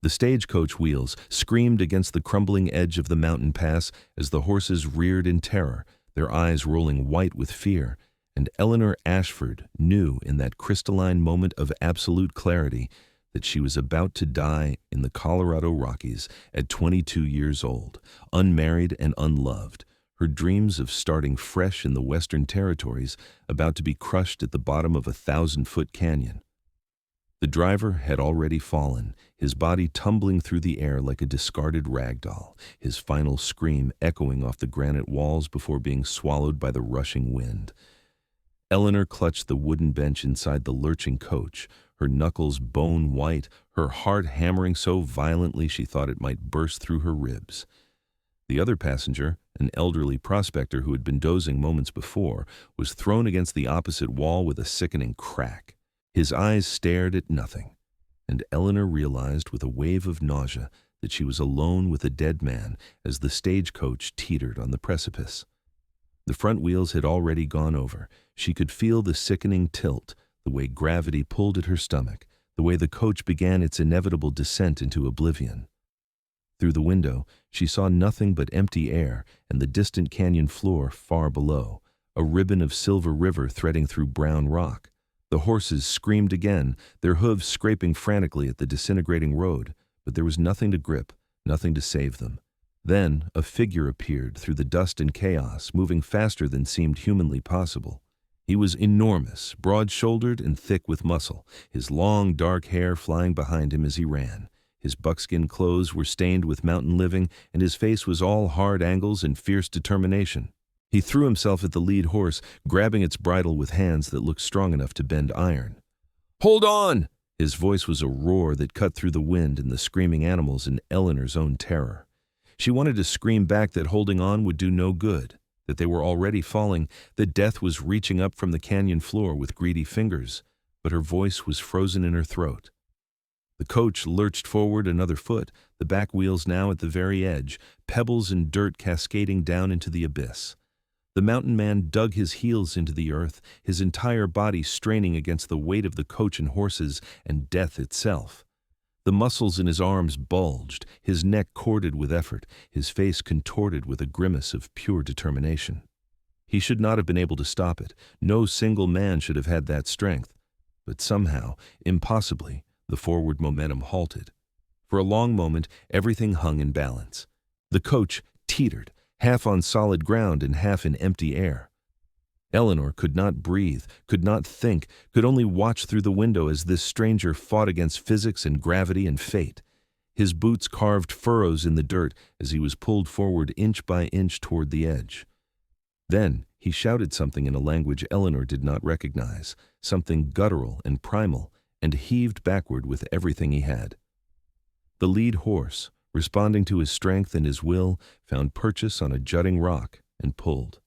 The stagecoach wheels screamed against the crumbling edge of the mountain pass as the horses reared in terror, their eyes rolling white with fear, and Eleanor Ashford knew in that crystalline moment of absolute clarity that she was about to die in the Colorado Rockies at 22 years old, unmarried and unloved, her dreams of starting fresh in the Western Territories about to be crushed at the bottom of a 1,000-foot canyon. The driver had already fallen, his body tumbling through the air like a discarded rag doll, his final scream echoing off the granite walls before being swallowed by the rushing wind. Eleanor clutched the wooden bench inside the lurching coach, her knuckles bone white, her heart hammering so violently she thought it might burst through her ribs. The other passenger, an elderly prospector who had been dozing moments before, was thrown against the opposite wall with a sickening crack. His eyes stared at nothing, and Eleanor realized with a wave of nausea that she was alone with a dead man as the stagecoach teetered on the precipice. The front wheels had already gone over. She could feel the sickening tilt, the way gravity pulled at her stomach, the way the coach began its inevitable descent into oblivion. Through the window, she saw nothing but empty air and the distant canyon floor far below, a ribbon of silver river threading through brown rock. The horses screamed again, their hooves scraping frantically at the disintegrating road, but there was nothing to grip, nothing to save them. Then a figure appeared through the dust and chaos, moving faster than seemed humanly possible. He was enormous, broad-shouldered and thick with muscle, his long, dark hair flying behind him as he ran. His buckskin clothes were stained with mountain living, and his face was all hard angles and fierce determination. He threw himself at the lead horse, grabbing its bridle with hands that looked strong enough to bend iron. "Hold on!" His voice was a roar that cut through the wind and the screaming animals and Eleanor's own terror. She wanted to scream back that holding on would do no good, that they were already falling, that death was reaching up from the canyon floor with greedy fingers, but her voice was frozen in her throat. The coach lurched forward another foot, the back wheels now at the very edge, pebbles and dirt cascading down into the abyss. The mountain man dug his heels into the earth, his entire body straining against the weight of the coach and horses and death itself. The muscles in his arms bulged, his neck corded with effort, his face contorted with a grimace of pure determination. He should not have been able to stop it. No single man should have had that strength. But somehow, impossibly, the forward momentum halted. For a long moment, everything hung in balance. The coach teetered, half on solid ground and half in empty air. Eleanor could not breathe, could not think, could only watch through the window as this stranger fought against physics and gravity and fate. His boots carved furrows in the dirt as he was pulled forward inch by inch toward the edge. Then he shouted something in a language Eleanor did not recognize, something guttural and primal, and heaved backward with everything he had. The lead horse, responding to his strength and his will, found purchase on a jutting rock and pulled.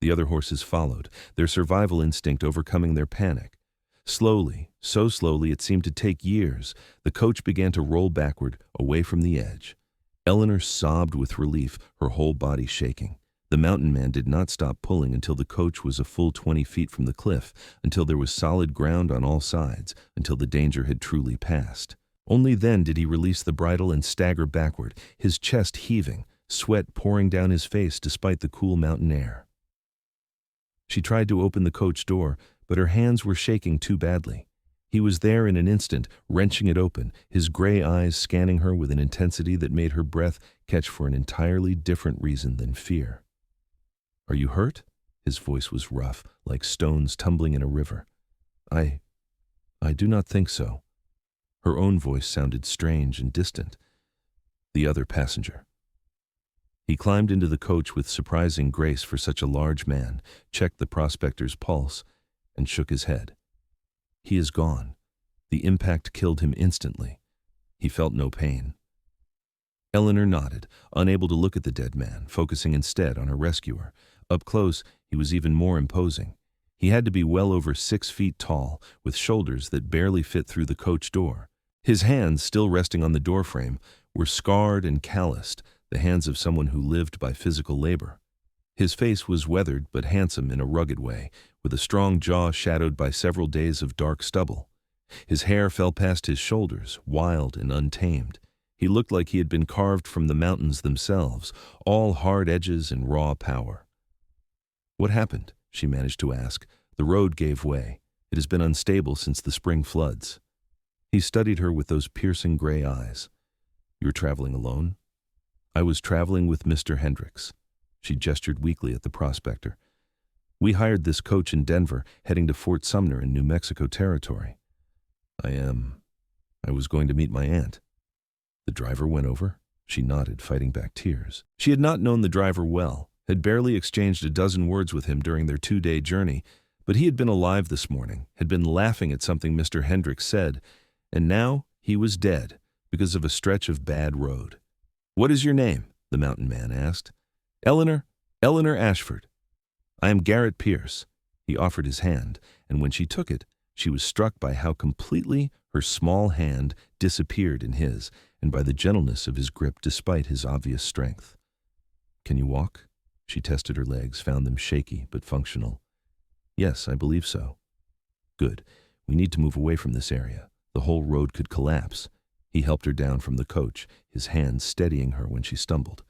The other horses followed, their survival instinct overcoming their panic. Slowly, so slowly it seemed to take years, the coach began to roll backward, away from the edge. Eleanor sobbed with relief, her whole body shaking. The mountain man did not stop pulling until the coach was a full 20 feet from the cliff, until there was solid ground on all sides, until the danger had truly passed. Only then did he release the bridle and stagger backward, his chest heaving, sweat pouring down his face despite the cool mountain air. She tried to open the coach door, but her hands were shaking too badly. He was there in an instant, wrenching it open, his gray eyes scanning her with an intensity that made her breath catch for an entirely different reason than fear. "Are you hurt?" His voice was rough, like stones tumbling in a river. I do not think so." Her own voice sounded strange and distant. The other passenger. He climbed into the coach with surprising grace for such a large man, checked the prospector's pulse, and shook his head. "He is gone. The impact killed him instantly. He felt no pain." Eleanor nodded, unable to look at the dead man, focusing instead on her rescuer. Up close, he was even more imposing. He had to be well over 6 feet tall, with shoulders that barely fit through the coach door. His hands, still resting on the doorframe, were scarred and calloused, the hands of someone who lived by physical labor. His face was weathered but handsome in a rugged way, with a strong jaw shadowed by several days of dark stubble. His hair fell past his shoulders, wild and untamed. He looked like he had been carved from the mountains themselves, all hard edges and raw power. "What happened?" she managed to ask. "The road gave way. It has been unstable since the spring floods." He studied her with those piercing gray eyes. "You're traveling alone?" "I was traveling with Mr. Hendricks." She gestured weakly at the prospector. "We hired this coach in Denver, heading to Fort Sumner in New Mexico territory." I was going to meet my aunt." "The driver went over?" She nodded, fighting back tears. She had not known the driver well, had barely exchanged a dozen words with him during their 2-day journey, but he had been alive this morning, had been laughing at something Mr. Hendricks said, and now he was dead because of a stretch of bad road. "What is your name?" the mountain man asked. Eleanor Ashford." "I am Garrett Pearce." He offered his hand, and when she took it, she was struck by how completely her small hand disappeared in his, and by the gentleness of his grip despite his obvious strength. "Can you walk?" She tested her legs, found them shaky but functional. "Yes, I believe so." "Good. We need to move away from this area. The whole road could collapse." He helped her down from the coach, his hand steadying her when she stumbled.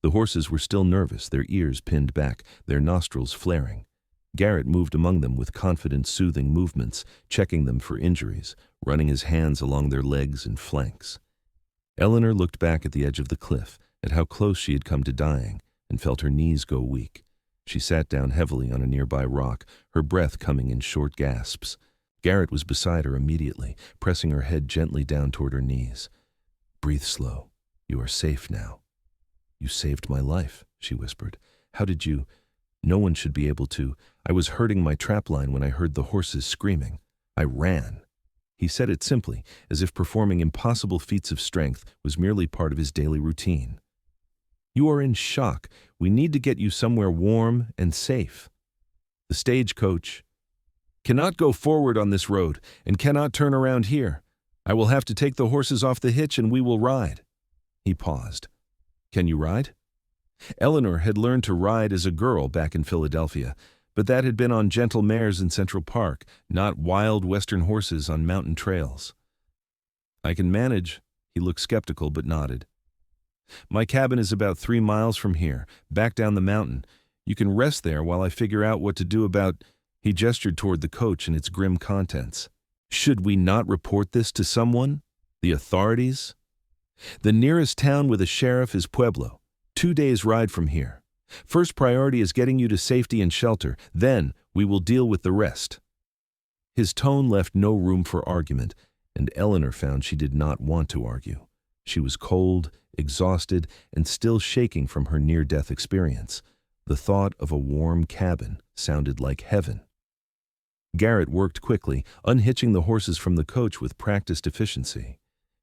The horses were still nervous, their ears pinned back, their nostrils flaring. Garrett moved among them with confident, soothing movements, checking them for injuries, running his hands along their legs and flanks. Eleanor looked back at the edge of the cliff, at how close she had come to dying, and felt her knees go weak. She sat down heavily on a nearby rock, her breath coming in short gasps. Garrett was beside her immediately, pressing her head gently down toward her knees. "Breathe slow. You are safe now." "You saved my life," she whispered. "How did you—" "No one should be able to. I was herding my trapline when I heard the horses screaming. I ran." He said it simply, as if performing impossible feats of strength was merely part of his daily routine. "You are in shock. We need to get you somewhere warm and safe." "The stagecoach cannot go forward on this road and cannot turn around here. I will have to take the horses off the hitch and we will ride." He paused. "Can you ride?" Eleanor had learned to ride as a girl back in Philadelphia, but that had been on gentle mares in Central Park, not wild western horses on mountain trails. "I can manage." He looked skeptical but nodded. "My cabin is about 3 miles from here, back down the mountain. You can rest there while I figure out what to do about—" He gestured toward the coach and its grim contents. "Should we not report this to someone? The authorities?" "The nearest town with a sheriff is Pueblo, 2 days' ride from here. First priority is getting you to safety and shelter. Then we will deal with the rest." His tone left no room for argument, and Eleanor found she did not want to argue. She was cold, exhausted, and still shaking from her near-death experience. The thought of a warm cabin sounded like heaven. Garrett worked quickly, unhitching the horses from the coach with practiced efficiency.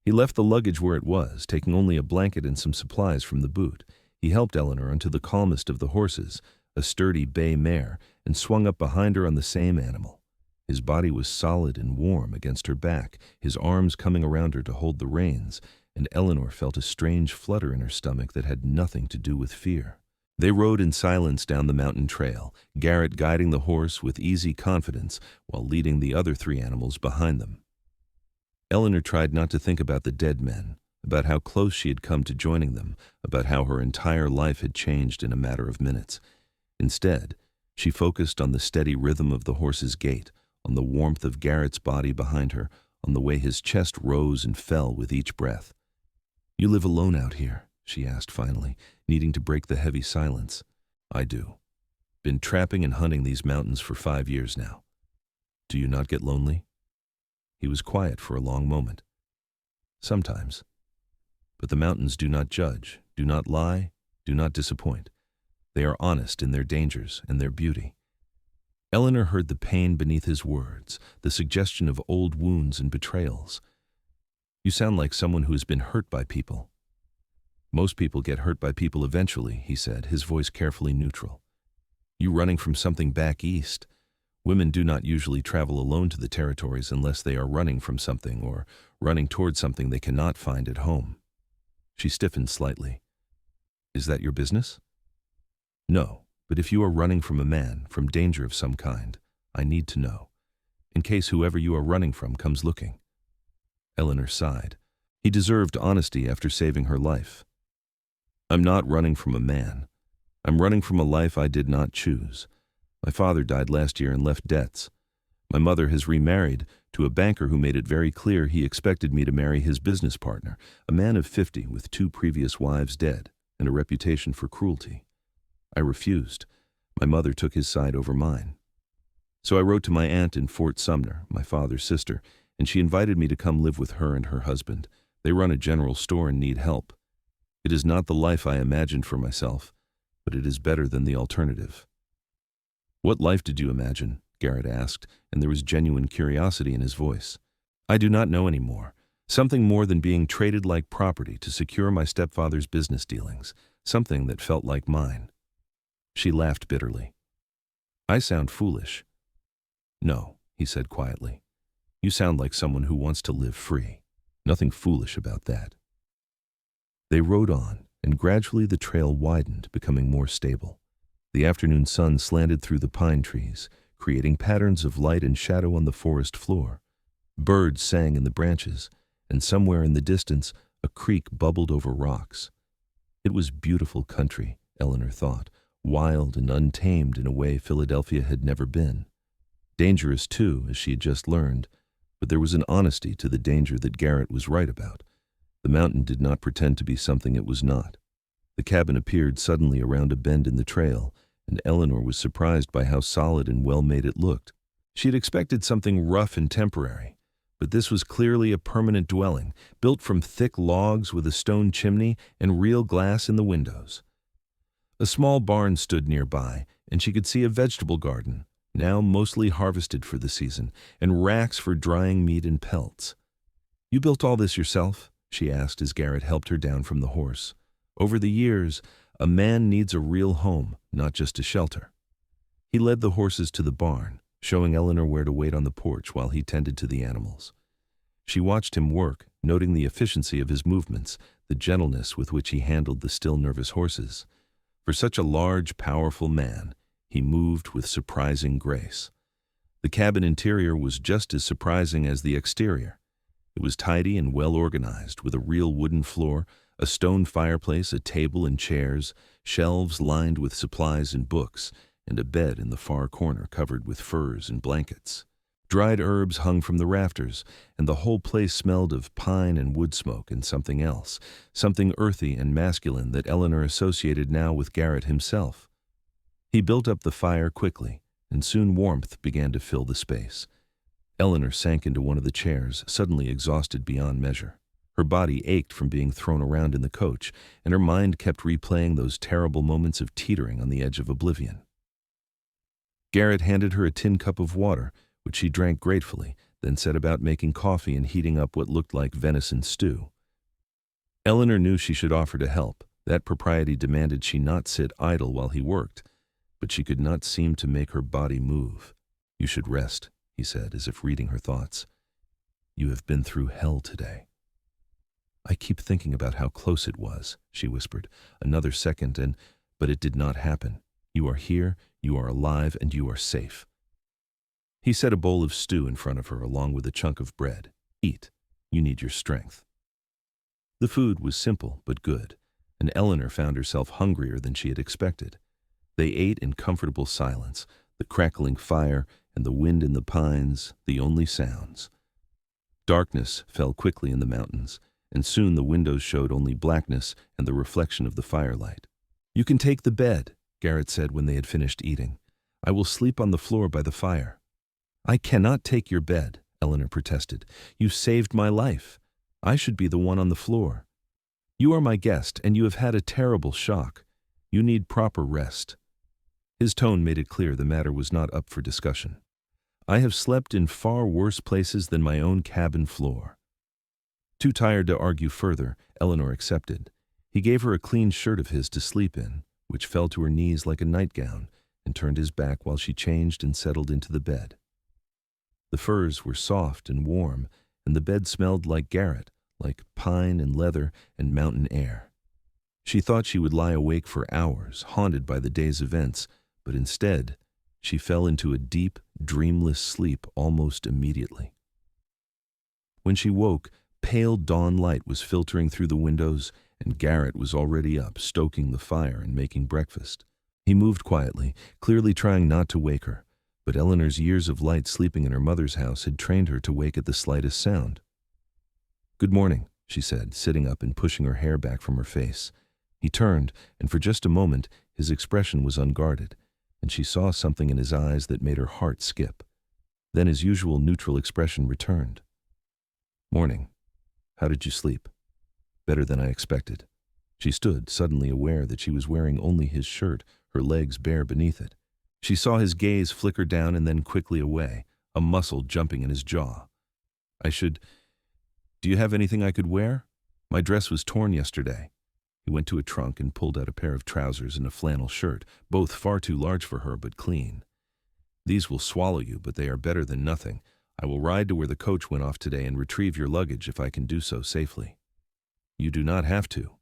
He left the luggage where it was, taking only a blanket and some supplies from the boot. He helped Eleanor onto the calmest of the horses, a sturdy bay mare, and swung up behind her on the same animal. His body was solid and warm against her back, his arms coming around her to hold the reins, and Eleanor felt a strange flutter in her stomach that had nothing to do with fear. They rode in silence down the mountain trail, Garrett guiding the horse with easy confidence while leading the other 3 animals behind them. Eleanor tried not to think about the dead men, about how close she had come to joining them, about how her entire life had changed in a matter of minutes. Instead, she focused on the steady rhythm of the horse's gait, on the warmth of Garrett's body behind her, on the way his chest rose and fell with each breath. "You live alone out here?" she asked finally, needing to break the heavy silence. "I do. Been trapping and hunting these mountains for 5 years now. Do you not get lonely?" He was quiet for a long moment. "Sometimes. But the mountains do not judge, do not lie, do not disappoint. They are honest in their dangers and their beauty." Eleanor heard the pain beneath his words, the suggestion of old wounds and betrayals. "You sound like someone who has been hurt by people." "Most people get hurt by people eventually," he said, his voice carefully neutral. "You running from something back east. Women do not usually travel alone to the territories unless they are running from something or running toward something they cannot find at home." She stiffened slightly. "Is that your business?" "No, but if you are running from a man, from danger of some kind, I need to know. in case whoever you are running from comes looking." Eleanor sighed. He deserved honesty after saving her life. "I'm not running from a man. I'm running from a life I did not choose. My father died last year and left debts. My mother has remarried to a banker who made it very clear he expected me to marry his business partner, a man of 50 with 2 previous wives dead and a reputation for cruelty. I refused. My mother took his side over mine. So I wrote to my aunt in Fort Sumner, my father's sister, and she invited me to come live with her and her husband. They run a general store and need help. It is not the life I imagined for myself, but it is better than the alternative." "What life did you imagine?" Garrett asked, and there was genuine curiosity in his voice. "I do not know anymore. Something more than being traded like property to secure my stepfather's business dealings, something that felt like mine." She laughed bitterly. "I sound foolish." "No," he said quietly. "You sound like someone who wants to live free. Nothing foolish about that." They rode on, and gradually the trail widened, becoming more stable. The afternoon sun slanted through the pine trees, creating patterns of light and shadow on the forest floor. Birds sang in the branches, and somewhere in the distance a creek bubbled over rocks. It was beautiful country, Eleanor thought, wild and untamed in a way Philadelphia had never been. Dangerous, too, as she had just learned, but there was an honesty to the danger that Garrett was right about. The mountain did not pretend to be something it was not. The cabin appeared suddenly around a bend in the trail, and Eleanor was surprised by how solid and well-made it looked. She had expected something rough and temporary, but this was clearly a permanent dwelling, built from thick logs with a stone chimney and real glass in the windows. A small barn stood nearby, and she could see a vegetable garden, now mostly harvested for the season, and racks for drying meat and pelts. "You built all this yourself?" she asked as Garrett helped her down from the horse. "Over the years, a man needs a real home, not just a shelter." He led the horses to the barn, showing Eleanor where to wait on the porch while he tended to the animals. She watched him work, noting the efficiency of his movements, the gentleness with which he handled the still nervous horses. For such a large, powerful man, he moved with surprising grace. The cabin interior was just as surprising as the exterior. It was tidy and well organized, with a real wooden floor, a stone fireplace, a table and chairs, shelves lined with supplies and books, and a bed in the far corner covered with furs and blankets. Dried herbs hung from the rafters, and the whole place smelled of pine and wood smoke and something else, something earthy and masculine that Eleanor associated now with Garrett himself. He built up the fire quickly, and soon warmth began to fill the space. Eleanor sank into one of the chairs, suddenly exhausted beyond measure. Her body ached from being thrown around in the coach, and her mind kept replaying those terrible moments of teetering on the edge of oblivion. Garrett handed her a tin cup of water, which she drank gratefully, then set about making coffee and heating up what looked like venison stew. Eleanor knew she should offer to help. That propriety demanded she not sit idle while he worked, but she could not seem to make her body move. "You should rest," he said, as if reading her thoughts. "You have been through hell today." "I keep thinking about how close it was," she whispered. "Another second but it did not happen. You are here, you are alive, and you are safe." He set a bowl of stew in front of her along with a chunk of bread. "Eat. You need your strength." The food was simple but good, and Eleanor found herself hungrier than she had expected. They ate in comfortable silence, the crackling fire and the wind in the pines, the only sounds. Darkness fell quickly in the mountains, and soon the windows showed only blackness and the reflection of the firelight. "You can take the bed," Garrett said when they had finished eating. "I will sleep on the floor by the fire." "I cannot take your bed," Eleanor protested. "You saved my life. I should be the one on the floor. You are my guest, and you have had a terrible shock. You need proper rest." His tone made it clear the matter was not up for discussion. "I have slept in far worse places than my own cabin floor." Too tired to argue further, Eleanor accepted. He gave her a clean shirt of his to sleep in, which fell to her knees like a nightgown, and turned his back while she changed and settled into the bed. The furs were soft and warm, and the bed smelled like Garrett, like pine and leather and mountain air. She thought she would lie awake for hours, haunted by the day's events, but instead, She fell into a deep, dreamless sleep almost immediately. When she woke, pale dawn light was filtering through the windows, and Garrett was already up, stoking the fire and making breakfast. He moved quietly, clearly trying not to wake her, but Eleanor's years of light sleeping in her mother's house had trained her to wake at the slightest sound. "Good morning," she said, sitting up and pushing her hair back from her face. He turned, and for just a moment his expression was unguarded, and she saw something in his eyes that made her heart skip. Then his usual neutral expression returned. "Morning. How did you sleep?" "Better than I expected." She stood, suddenly aware that she was wearing only his shirt, her legs bare beneath it. She saw his gaze flicker down and then quickly away, a muscle jumping in his jaw. Do you have anything I could wear? My dress was torn yesterday." He went to a trunk and pulled out a pair of trousers and a flannel shirt, both far too large for her but clean. "These will swallow you, but they are better than nothing. I will ride to where the coach went off today and retrieve your luggage if I can do so safely." "You do not have to."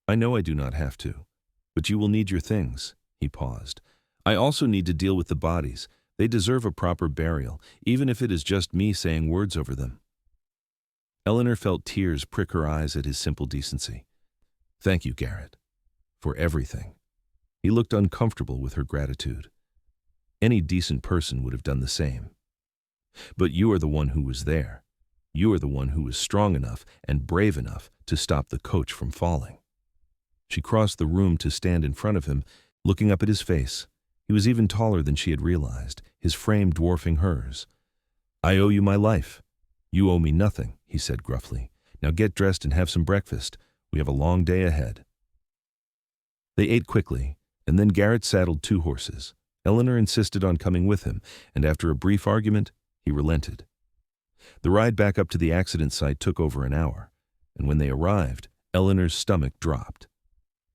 "I know I do not have to. But you will need your things." He paused. "I also need to deal with the bodies. They deserve a proper burial, even if it is just me saying words over them." Eleanor felt tears prick her eyes at his simple decency. "Thank you, Garrett, for everything." He looked uncomfortable with her gratitude. Any decent person would have done the same. "But you are the one who was there. You are the one who was strong enough and brave enough to stop the coach from falling." She crossed the room to stand in front of him, looking up at his face. He was even taller than she had realized, his frame dwarfing hers. "I owe you my life." "You owe me nothing," he said gruffly. "Now get dressed and have some breakfast. We have a long day ahead." They ate quickly, and then Garrett saddled 2 horses. Eleanor insisted on coming with him, and after a brief argument, he relented. The ride back up to the accident site took over an hour, and when they arrived, Eleanor's stomach dropped.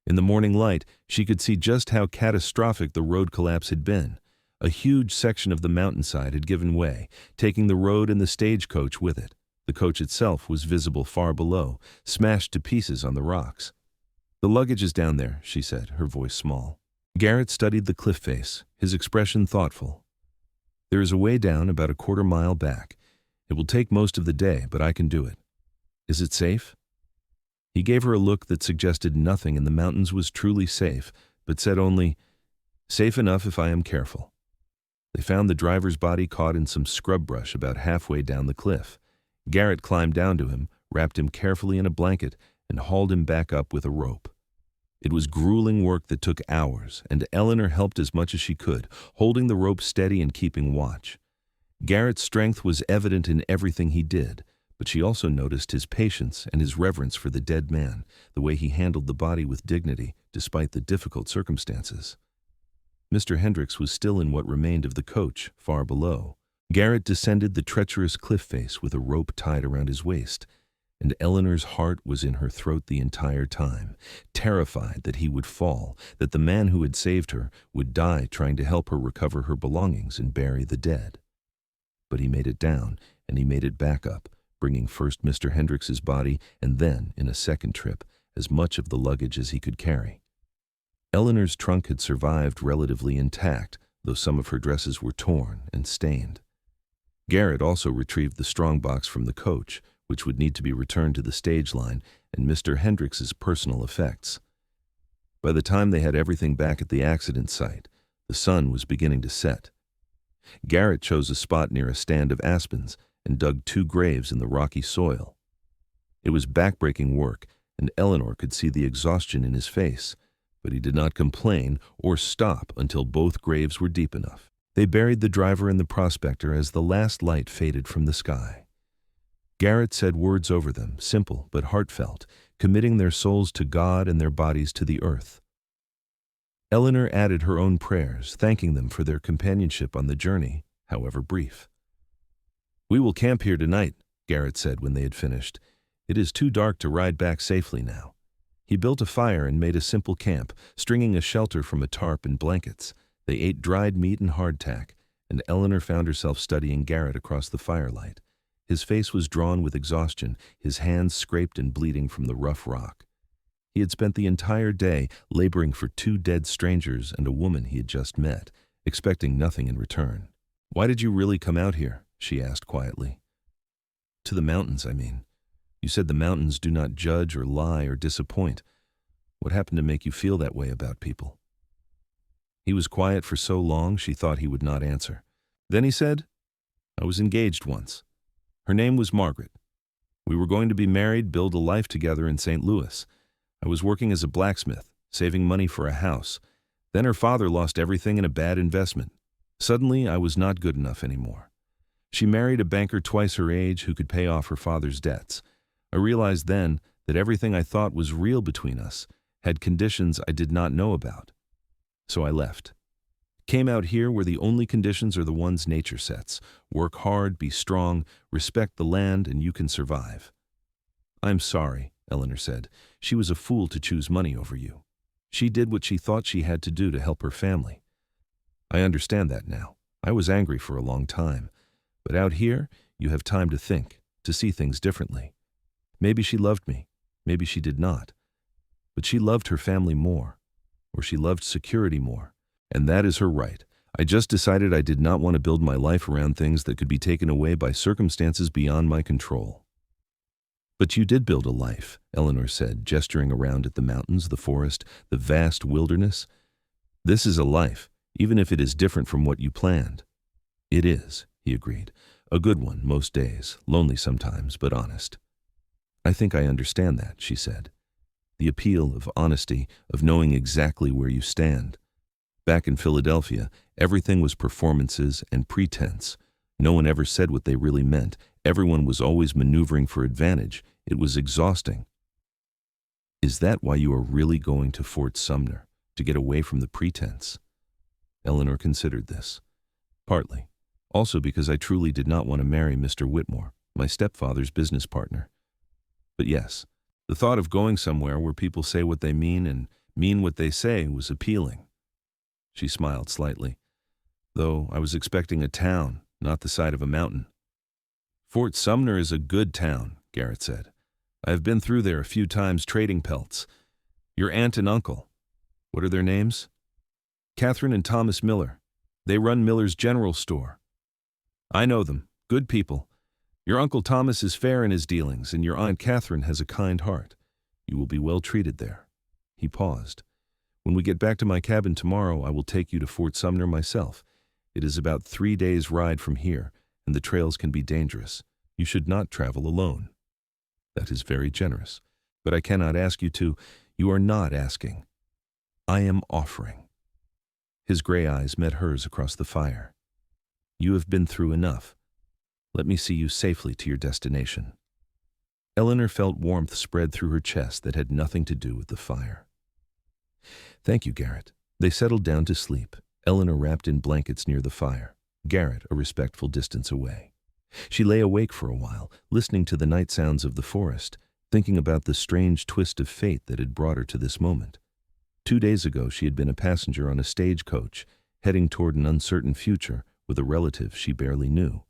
In the morning light, she could see just how catastrophic the road collapse had been. A huge section of the mountainside had given way, taking the road and the stagecoach with it. The coach itself was visible far below, smashed to pieces on the rocks. "The luggage is down there," she said, her voice small. Garrett studied the cliff face, his expression thoughtful. "There is a way down about a quarter-mile back. It will take most of the day, but I can do it. Is it safe?" He gave her a look that suggested nothing in the mountains was truly safe, but said only, "Safe enough if I am careful." They found the driver's body caught in some scrub brush about halfway down the cliff. Garrett climbed down to him, wrapped him carefully in a blanket, and hauled him back up with a rope. It was grueling work that took hours, and Eleanor helped as much as she could, holding the rope steady and keeping watch. Garrett's strength was evident in everything he did, but she also noticed his patience and his reverence for the dead man, the way he handled the body with dignity, despite the difficult circumstances. Mr. Hendricks was still in what remained of the coach, far below. Garrett descended the treacherous cliff face with a rope tied around his waist, and Eleanor's heart was in her throat the entire time, terrified that he would fall, that the man who had saved her would die trying to help her recover her belongings and bury the dead. But he made it down, and he made it back up, bringing first Mr. Hendricks's body and then, in a second trip, as much of the luggage as he could carry. Eleanor's trunk had survived relatively intact, though some of her dresses were torn and stained. Garrett also retrieved the strongbox from the coach, which would need to be returned to the stage line, and Mr. Hendricks's personal effects. By the time they had everything back at the accident site, the sun was beginning to set. Garrett chose a spot near a stand of aspens and dug 2 graves in the rocky soil. It was backbreaking work, and Eleanor could see the exhaustion in his face, but he did not complain or stop until both graves were deep enough. They buried the driver and the prospector as the last light faded from the sky. Garrett said words over them, simple but heartfelt, committing their souls to God and their bodies to the earth. Eleanor added her own prayers, thanking them for their companionship on the journey, however brief. "We will camp here tonight," Garrett said when they had finished. "It is too dark to ride back safely now." He built a fire and made a simple camp, stringing a shelter from a tarp and blankets. They ate dried meat and hardtack, and Eleanor found herself studying Garrett across the firelight. His face was drawn with exhaustion, his hands scraped and bleeding from the rough rock. He had spent the entire day laboring for 2 dead strangers and a woman he had just met, expecting nothing in return. "Why did you really come out here?" she asked quietly. "To the mountains, I mean. You said the mountains do not judge or lie or disappoint. What happened to make you feel that way about people?" He was quiet for so long she thought he would not answer. Then he said, "I was engaged once. Her name was Margaret. We were going to be married, build a life together in St. Louis. I was working as a blacksmith, saving money for a house. Then her father lost everything in a bad investment. Suddenly, I was not good enough anymore. She married a banker twice her age who could pay off her father's debts. I realized then that everything I thought was real between us had conditions I did not know about. So I left. Came out here where the only conditions are the ones nature sets. Work hard, be strong, respect the land, and you can survive." "I'm sorry," Eleanor said. "She was a fool to choose money over you. She did what she thought she had to do to help her family. I understand that now. I was angry for a long time. But out here, you have time to think, to see things differently. Maybe she loved me. Maybe she did not. But she loved her family more. Or she loved security more. And that is her right. I just decided I did not want to build my life around things that could be taken away by circumstances beyond my control." "But you did build a life," Eleanor said, gesturing around at the mountains, the forest, the vast wilderness. "This is a life, even if it is different from what you planned." "It is," he agreed. "A good one most days, lonely sometimes, but honest." "I think I understand that," she said. "The appeal of honesty, of knowing exactly where you stand. Back in Philadelphia, everything was performances and pretense. No one ever said what they really meant. Everyone was always maneuvering for advantage. It was exhausting." "Is that why you are really going to Fort Sumner, to get away from the pretense?" Eleanor considered this. "Partly. Also because I truly did not want to marry Mr. Whitmore, my stepfather's business partner. But yes, the thought of going somewhere where people say what they mean and mean what they say was appealing." She smiled slightly. "Though I was expecting a town, not the side of a mountain." "Fort Sumner is a good town," Garrett said. "I have been through there a few times trading pelts. Your aunt and uncle, what are their names?" "Catherine and Thomas Miller. They run Miller's General Store." "I know them. Good people. Your Uncle Thomas is fair in his dealings, and your Aunt Catherine has a kind heart. You will be well treated there." He paused. "When we get back to my cabin tomorrow, I will take you to Fort Sumner myself. It is about 3 days' ride from here, and the trails can be dangerous. You should not travel alone." "That is very generous. But I cannot ask you to." "You are not asking. I am offering." His gray eyes met hers across the fire. "You have been through enough. Let me see you safely to your destination." Eleanor felt warmth spread through her chest that had nothing to do with the fire. "Thank you, Garrett." They settled down to sleep, Eleanor wrapped in blankets near the fire, Garrett a respectful distance away. She lay awake for a while, listening to the night sounds of the forest, thinking about the strange twist of fate that had brought her to this moment. 2 days ago she had been a passenger on a stagecoach, heading toward an uncertain future with a relative she barely knew.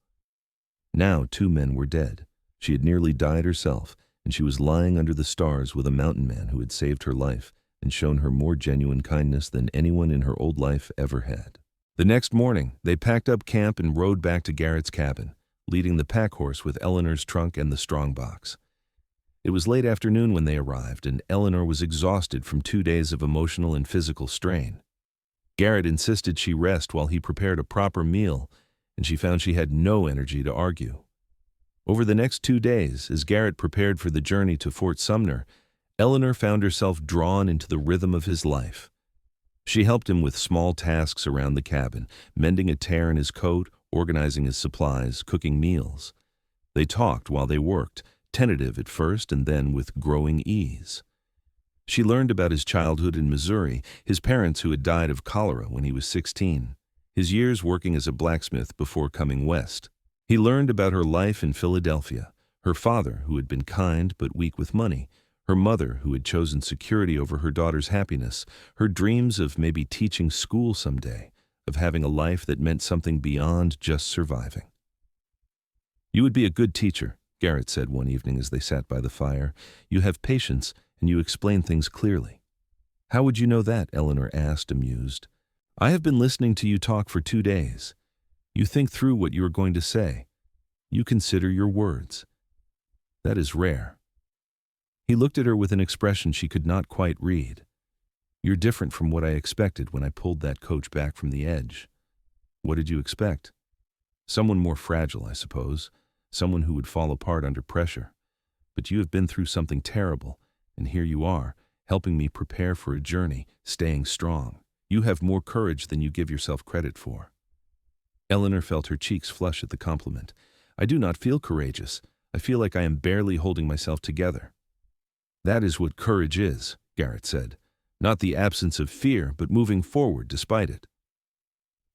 Now 2 men were dead. She had nearly died herself, and she was lying under the stars with a mountain man who had saved her life and shown her more genuine kindness than anyone in her old life ever had. The next morning, they packed up camp and rode back to Garrett's cabin, leading the pack horse with Eleanor's trunk and the strongbox. It was late afternoon when they arrived, and Eleanor was exhausted from 2 days of emotional and physical strain. Garrett insisted she rest while he prepared a proper meal, and she found she had no energy to argue. Over the next 2 days, as Garrett prepared for the journey to Fort Sumner, Eleanor found herself drawn into the rhythm of his life. She helped him with small tasks around the cabin, mending a tear in his coat, organizing his supplies, cooking meals. They talked while they worked, tentative at first and then with growing ease. She learned about his childhood in Missouri, his parents who had died of cholera when he was 16, his years working as a blacksmith before coming west. He learned about her life in Philadelphia, her father who had been kind but weak with money, her mother who had chosen security over her daughter's happiness, her dreams of maybe teaching school someday, of having a life that meant something beyond just surviving. "You would be a good teacher," Garrett said one evening as they sat by the fire. "You have patience and you explain things clearly." "How would you know that?" Eleanor asked, amused. I have been listening to you talk for 2 days. You think through what you are going to say. You consider your words. That is rare. He looked at her with an expression she could not quite read. You're different from what I expected when I pulled that coach back from the edge. What did you expect? Someone more fragile, I suppose. Someone who would fall apart under pressure. But you have been through something terrible, and here you are, helping me prepare for a journey, staying strong. You have more courage than you give yourself credit for. Eleanor felt her cheeks flush at the compliment. I do not feel courageous. I feel like I am barely holding myself together. That is what courage is, Garrett said. Not the absence of fear, but moving forward despite it.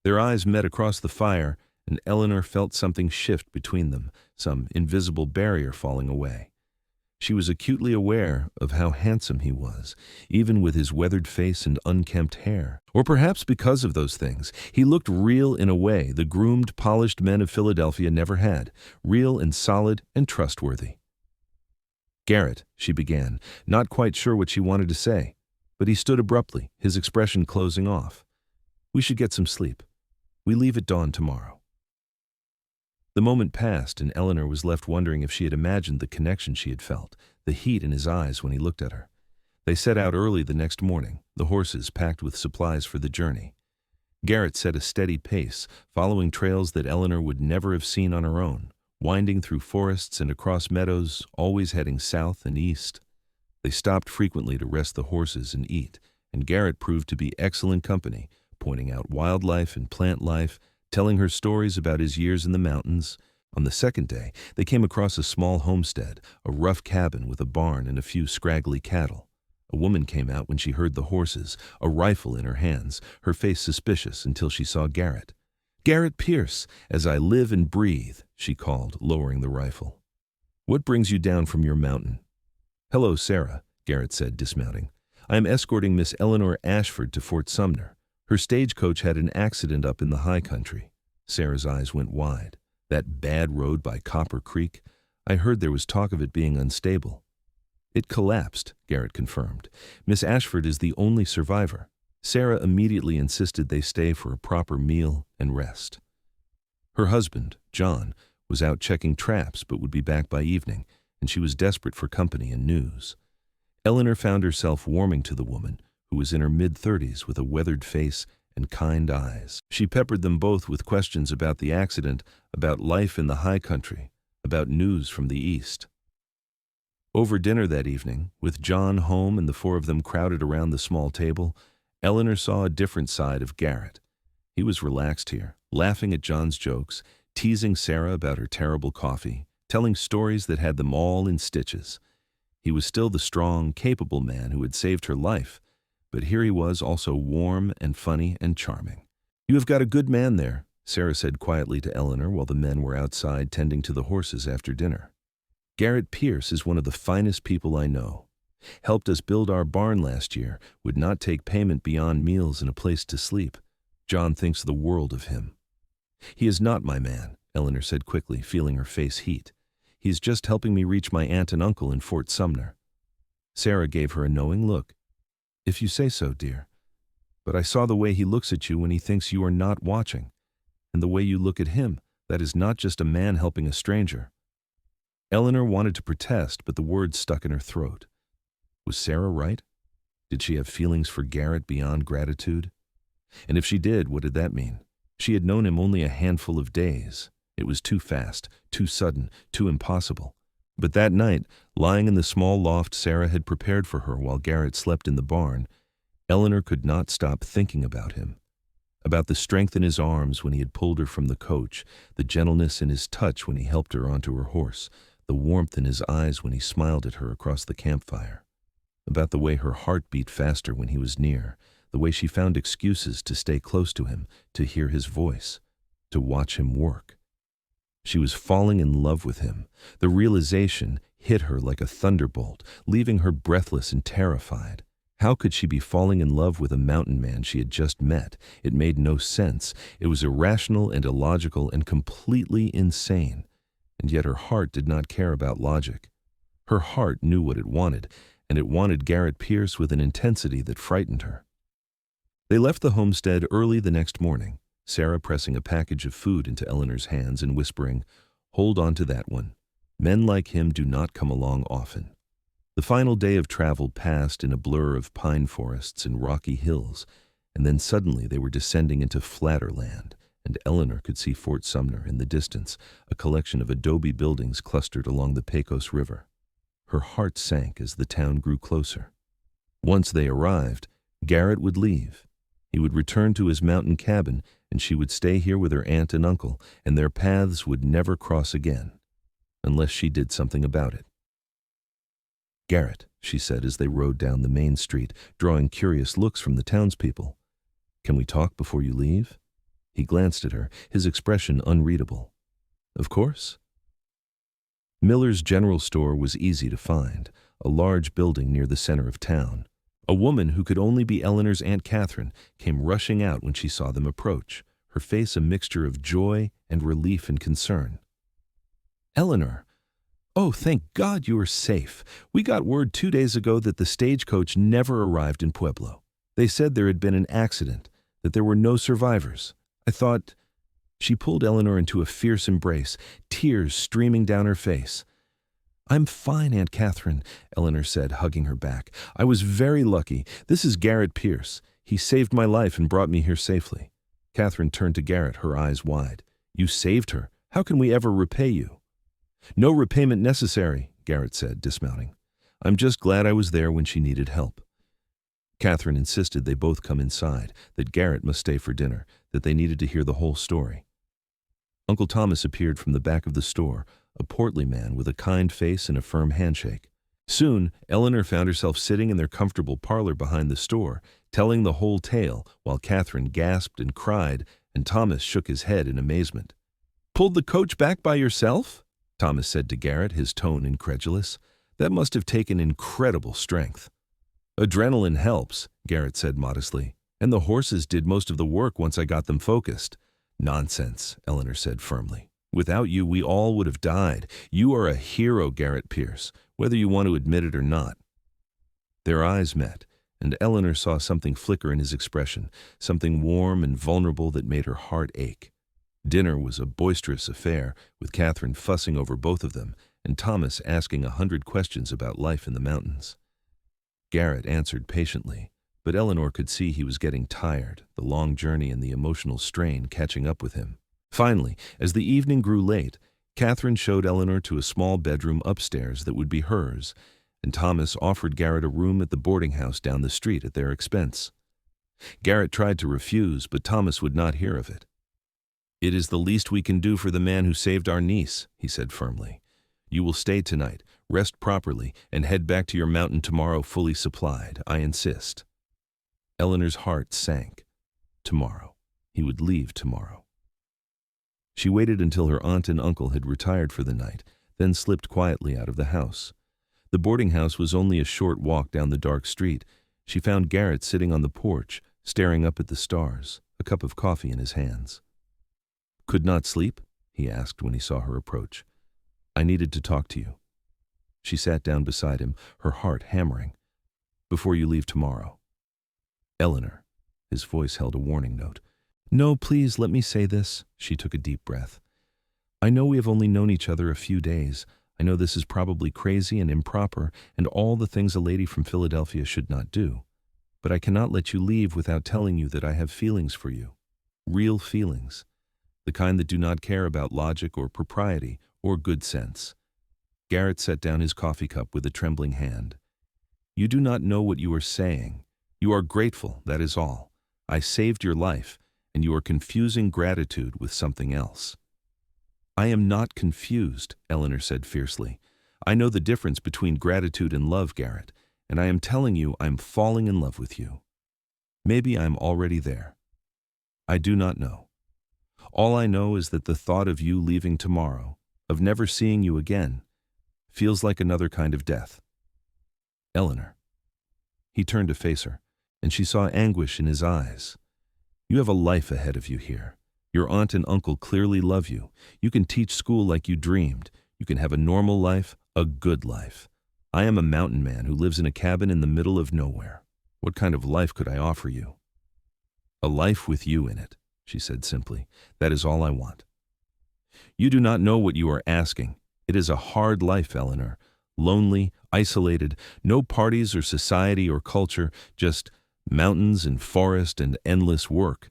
Their eyes met across the fire, and Eleanor felt something shift between them, some invisible barrier falling away. She was acutely aware of how handsome he was, even with his weathered face and unkempt hair. Or perhaps because of those things, he looked real in a way the groomed, polished men of Philadelphia never had, real and solid and trustworthy. Garrett, she began, not quite sure what she wanted to say, but he stood abruptly, his expression closing off. We should get some sleep. We leave at dawn tomorrow. The moment passed, and Eleanor was left wondering if she had imagined the connection she had felt, the heat in his eyes when he looked at her. They set out early the next morning, the horses packed with supplies for the journey. Garrett set a steady pace, following trails that Eleanor would never have seen on her own, winding through forests and across meadows, always heading south and east. They stopped frequently to rest the horses and eat, and Garrett proved to be excellent company, pointing out wildlife and plant life, telling her stories about his years in the mountains. On the second day, they came across a small homestead, a rough cabin with a barn and a few scraggly cattle. A woman came out when she heard the horses, a rifle in her hands, her face suspicious until she saw Garrett. Garrett Pearce, as I live and breathe, she called, lowering the rifle. What brings you down from your mountain? Hello, Sarah, Garrett said, dismounting. I am escorting Miss Eleanor Ashford to Fort Sumner. Her stagecoach had an accident up in the high country. Sarah's eyes went wide. That bad road by Copper Creek? I heard there was talk of it being unstable. It collapsed, Garrett confirmed. Miss Ashford is the only survivor. Sarah immediately insisted they stay for a proper meal and rest. Her husband, John, was out checking traps but would be back by evening, and she was desperate for company and news. Eleanor found herself warming to the woman, who was in her mid-30s with a weathered face and kind eyes. She peppered them both with questions about the accident, about life in the high country, about news from the east. Over dinner that evening, with John home and the four of them crowded around the small table, Eleanor saw a different side of Garrett. He was relaxed here, laughing at John's jokes, teasing Sarah about her terrible coffee, telling stories that had them all in stitches. He was still the strong, capable man who had saved her life, but here he was also warm and funny and charming. You have got a good man there, Sarah said quietly to Eleanor while the men were outside tending to the horses after dinner. Garrett Pearce is one of the finest people I know. Helped us build our barn last year, would not take payment beyond meals and a place to sleep. John thinks the world of him. He is not my man, Eleanor said quickly, feeling her face heat. He is just helping me reach my aunt and uncle in Fort Sumner. Sarah gave her a knowing look. If you say so, dear. But I saw the way he looks at you when he thinks you are not watching. And the way you look at him, that is not just a man helping a stranger. Eleanor wanted to protest, but the words stuck in her throat. Was Sarah right? Did she have feelings for Garrett beyond gratitude? And if she did, what did that mean? She had known him only a handful of days. It was too fast, too sudden, too impossible. But that night, lying in the small loft Sarah had prepared for her while Garrett slept in the barn, Eleanor could not stop thinking about him. About the strength in his arms when he had pulled her from the coach, the gentleness in his touch when he helped her onto her horse, the warmth in his eyes when he smiled at her across the campfire. About the way her heart beat faster when he was near, the way she found excuses to stay close to him, to hear his voice, to watch him work. She was falling in love with him. The realization hit her like a thunderbolt, leaving her breathless and terrified. How could she be falling in love with a mountain man she had just met? It made no sense. It was irrational and illogical and completely insane. And yet her heart did not care about logic. Her heart knew what it wanted, and it wanted Garrett Pearce with an intensity that frightened her. They left the homestead early the next morning, Sarah pressing a package of food into Eleanor's hands and whispering, "Hold on to that one. Men like him do not come along often." The final day of travel passed in a blur of pine forests and rocky hills, and then suddenly they were descending into flatter land, and Eleanor could see Fort Sumner in the distance, a collection of adobe buildings clustered along the Pecos River. Her heart sank as the town grew closer. Once they arrived, Garrett would leave. He would return to his mountain cabin, and she would stay here with her aunt and uncle, and their paths would never cross again, unless she did something about it. "Garrett," she said as they rode down the main street, drawing curious looks from the townspeople. "Can we talk before you leave?" He glanced at her, his expression unreadable. "Of course." Miller's General Store was easy to find, a large building near the center of town. A woman who could only be Eleanor's Aunt Catherine came rushing out when she saw them approach, her face a mixture of joy and relief and concern. "Eleanor! Oh, thank God you are safe. We got word 2 days ago that the stagecoach never arrived in Pueblo. They said there had been an accident, that there were no survivors. I thought—" She pulled Eleanor into a fierce embrace, tears streaming down her face. "I'm fine, Aunt Catherine," Eleanor said, hugging her back. "I was very lucky. This is Garrett Pearce. He saved my life and brought me here safely." Catherine turned to Garrett, her eyes wide. "You saved her. How can we ever repay you?" "No repayment necessary," Garrett said, dismounting. "I'm just glad I was there when she needed help." Catherine insisted they both come inside, that Garrett must stay for dinner, that they needed to hear the whole story. Uncle Thomas appeared from the back of the store, a portly man with a kind face and a firm handshake. Soon, Eleanor found herself sitting in their comfortable parlor behind the store, telling the whole tale, while Catherine gasped and cried, and Thomas shook his head in amazement. "Pulled the coach back by yourself?" Thomas said to Garrett, his tone incredulous. "That must have taken incredible strength." "Adrenaline helps," Garrett said modestly, "and the horses did most of the work once I got them focused." "Nonsense," Eleanor said firmly. "Without you, we all would have died. You are a hero, Garrett Pearce, whether you want to admit it or not." Their eyes met, and Eleanor saw something flicker in his expression, something warm and vulnerable that made her heart ache. Dinner was a boisterous affair, with Catherine fussing over both of them, and Thomas asking 100 questions about life in the mountains. Garrett answered patiently, but Eleanor could see he was getting tired, the long journey and the emotional strain catching up with him. Finally, as the evening grew late, Catherine showed Eleanor to a small bedroom upstairs that would be hers, and Thomas offered Garrett a room at the boarding house down the street at their expense. Garrett tried to refuse, but Thomas would not hear of it. "It is the least we can do for the man who saved our niece," he said firmly. "You will stay tonight, rest properly, and head back to your mountain tomorrow fully supplied. I insist." Eleanor's heart sank. Tomorrow. He would leave tomorrow. She waited until her aunt and uncle had retired for the night, then slipped quietly out of the house. The boarding house was only a short walk down the dark street. She found Garrett sitting on the porch, staring up at the stars, a cup of coffee in his hands. "Could not sleep?" he asked when he saw her approach. "I needed to talk to you." She sat down beside him, her heart hammering. "Before you leave tomorrow." "Eleanor," his voice held a warning note. "No, please let me say this." She took a deep breath. "I know we have only known each other a few days. I know this is probably crazy and improper and all the things a lady from Philadelphia should not do. But I cannot let you leave without telling you that I have feelings for you. Real feelings. The kind that do not care about logic or propriety or good sense." Garrett set down his coffee cup with a trembling hand. "You do not know what you are saying. You are grateful, that is all. I saved your life, and you are confusing gratitude with something else." "I am not confused," Eleanor said fiercely. "I know the difference between gratitude and love, Garrett, and I am telling you I'm falling in love with you. Maybe I'm already there. I do not know. All I know is that the thought of you leaving tomorrow, of never seeing you again, feels like another kind of death." "Eleanor." He turned to face her, and she saw anguish in his eyes. "You have a life ahead of you here. Your aunt and uncle clearly love you. You can teach school like you dreamed. You can have a normal life, a good life. I am a mountain man who lives in a cabin in the middle of nowhere. What kind of life could I offer you?" A life with you in it, she said simply. That is all I want. You do not know what you are asking. It is a hard life, Eleanor. Lonely, isolated, no parties or society or culture, just mountains and forest and endless work.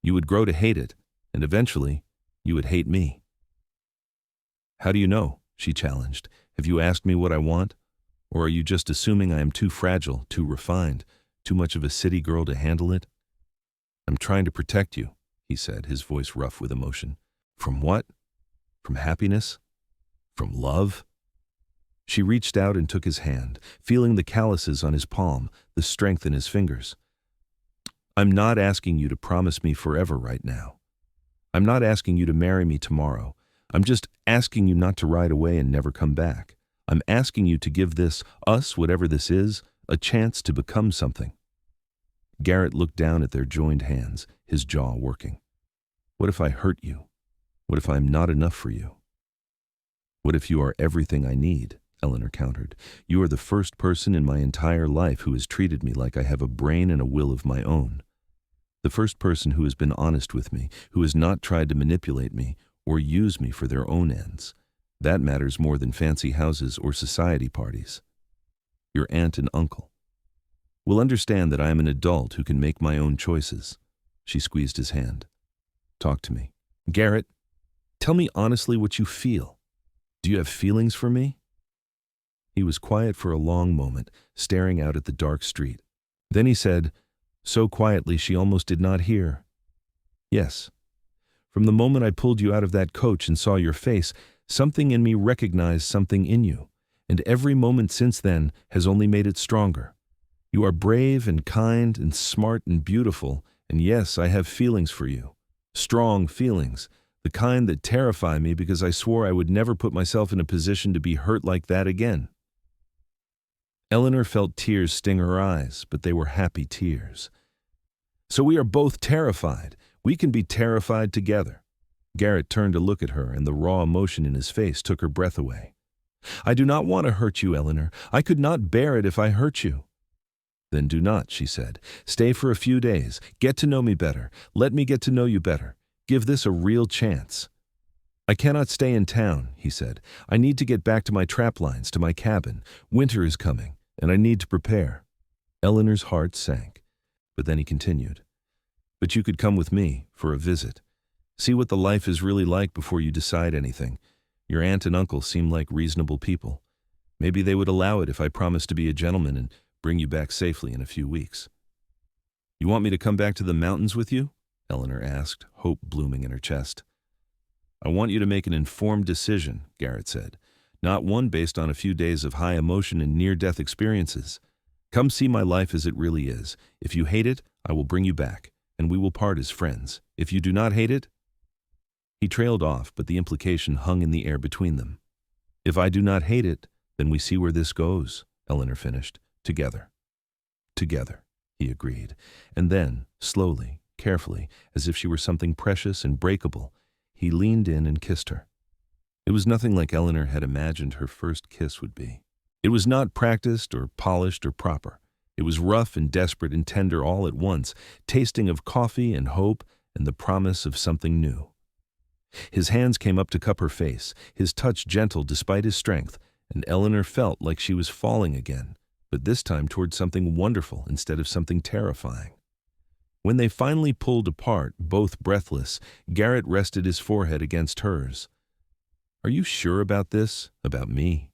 You would grow to hate it, and eventually, you would hate me. How do you know? She challenged. Have you asked me what I want? Or are you just assuming I am too fragile, too refined, too much of a city girl to handle it? I'm trying to protect you, he said, his voice rough with emotion. From what? From happiness? From love? She reached out and took his hand, feeling the calluses on his palm, the strength in his fingers. I'm not asking you to promise me forever right now. I'm not asking you to marry me tomorrow. I'm just asking you not to ride away and never come back. I'm asking you to give us, whatever this is, a chance to become something. Garrett looked down at their joined hands, his jaw working. What if I hurt you? What if I'm not enough for you? What if you are everything I need? Eleanor countered. You are the first person in my entire life who has treated me like I have a brain and a will of my own. The first person who has been honest with me, who has not tried to manipulate me or use me for their own ends. That matters more than fancy houses or society parties. Your aunt and uncle will understand that I am an adult who can make my own choices. She squeezed his hand. Talk to me. Garrett, tell me honestly what you feel. Do you have feelings for me? He was quiet for a long moment, staring out at the dark street. Then he said, so quietly she almost did not hear, yes. From the moment I pulled you out of that coach and saw your face, something in me recognized something in you, and every moment since then has only made it stronger. You are brave and kind and smart and beautiful, and yes, I have feelings for you. Strong feelings, the kind that terrify me because I swore I would never put myself in a position to be hurt like that again. Eleanor felt tears sting her eyes, but they were happy tears. So we are both terrified. We can be terrified together. Garrett turned to look at her, and the raw emotion in his face took her breath away. I do not want to hurt you, Eleanor. I could not bear it if I hurt you. Then do not, she said. Stay for a few days. Get to know me better. Let me get to know you better. Give this a real chance. I cannot stay in town, he said. I need to get back to my trap lines, to my cabin. Winter is coming, and I need to prepare. Eleanor's heart sank, but then he continued. But you could come with me for a visit. See what the life is really like before you decide anything. Your aunt and uncle seem like reasonable people. Maybe they would allow it if I promised to be a gentleman and bring you back safely in a few weeks. You want me to come back to the mountains with you? Eleanor asked, hope blooming in her chest. I want you to make an informed decision, Garrett said, not one based on a few days of high emotion and near-death experiences. Come see my life as it really is. If you hate it, I will bring you back, and we will part as friends. If you do not hate it... He trailed off, but the implication hung in the air between them. If I do not hate it, then we see where this goes, Eleanor finished. Together. Together, he agreed, and then, slowly, carefully, as if she were something precious and breakable, he leaned in and kissed her. It was nothing like Eleanor had imagined her first kiss would be. It was not practiced or polished or proper. It was rough and desperate and tender all at once, tasting of coffee and hope and the promise of something new. His hands came up to cup her face, his touch gentle despite his strength, and Eleanor felt like she was falling again, but this time toward something wonderful instead of something terrifying. When they finally pulled apart, both breathless, Garrett rested his forehead against hers. Are you sure about this? About me?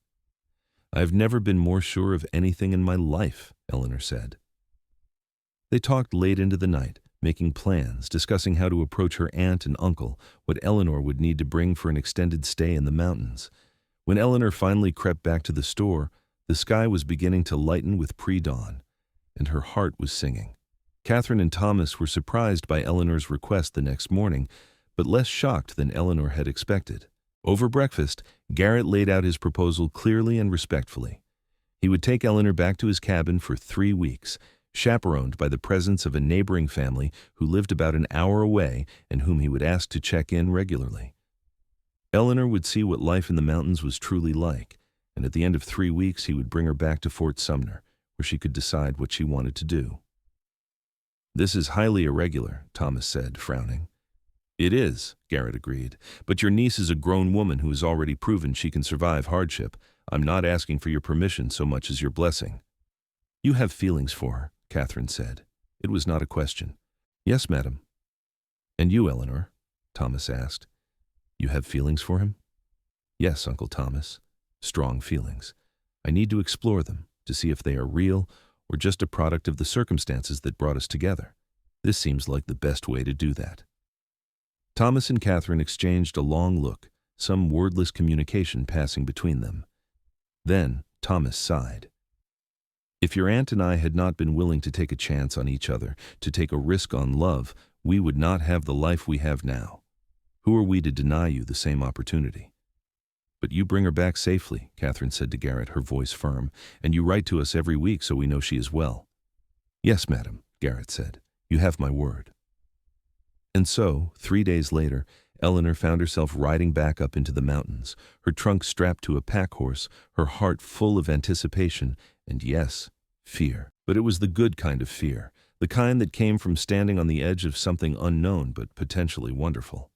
I've never been more sure of anything in my life, Eleanor said. They talked late into the night, making plans, discussing how to approach her aunt and uncle, what Eleanor would need to bring for an extended stay in the mountains. When Eleanor finally crept back to the store, the sky was beginning to lighten with pre-dawn, and her heart was singing. Catherine and Thomas were surprised by Eleanor's request the next morning, but less shocked than Eleanor had expected. Over breakfast, Garrett laid out his proposal clearly and respectfully. He would take Eleanor back to his cabin for 3 weeks, chaperoned by the presence of a neighboring family who lived about an hour away and whom he would ask to check in regularly. Eleanor would see what life in the mountains was truly like, and at the end of 3 weeks he would bring her back to Fort Sumner, where she could decide what she wanted to do. "This is highly irregular," Thomas said, frowning. "It is," Garrett agreed, "but your niece is a grown woman who has already proven she can survive hardship. I'm not asking for your permission so much as your blessing." "You have feelings for her," Catherine said. It was not a question. "Yes, madam." "And you, Eleanor?" Thomas asked. "You have feelings for him?" "Yes, Uncle Thomas. Strong feelings. I need to explore them, to see if they are real or just a product of the circumstances that brought us together. This seems like the best way to do that." Thomas and Catherine exchanged a long look, some wordless communication passing between them. Then Thomas sighed. "If your aunt and I had not been willing to take a chance on each other, to take a risk on love, we would not have the life we have now. Who are we to deny you the same opportunity?" "But you bring her back safely," Catherine said to Garrett, her voice firm, "and you write to us every week so we know she is well." "Yes, madam," Garrett said. "You have my word." And so, 3 days later, Eleanor found herself riding back up into the mountains, her trunk strapped to a pack horse, her heart full of anticipation and, yes, fear. But it was the good kind of fear, the kind that came from standing on the edge of something unknown but potentially wonderful.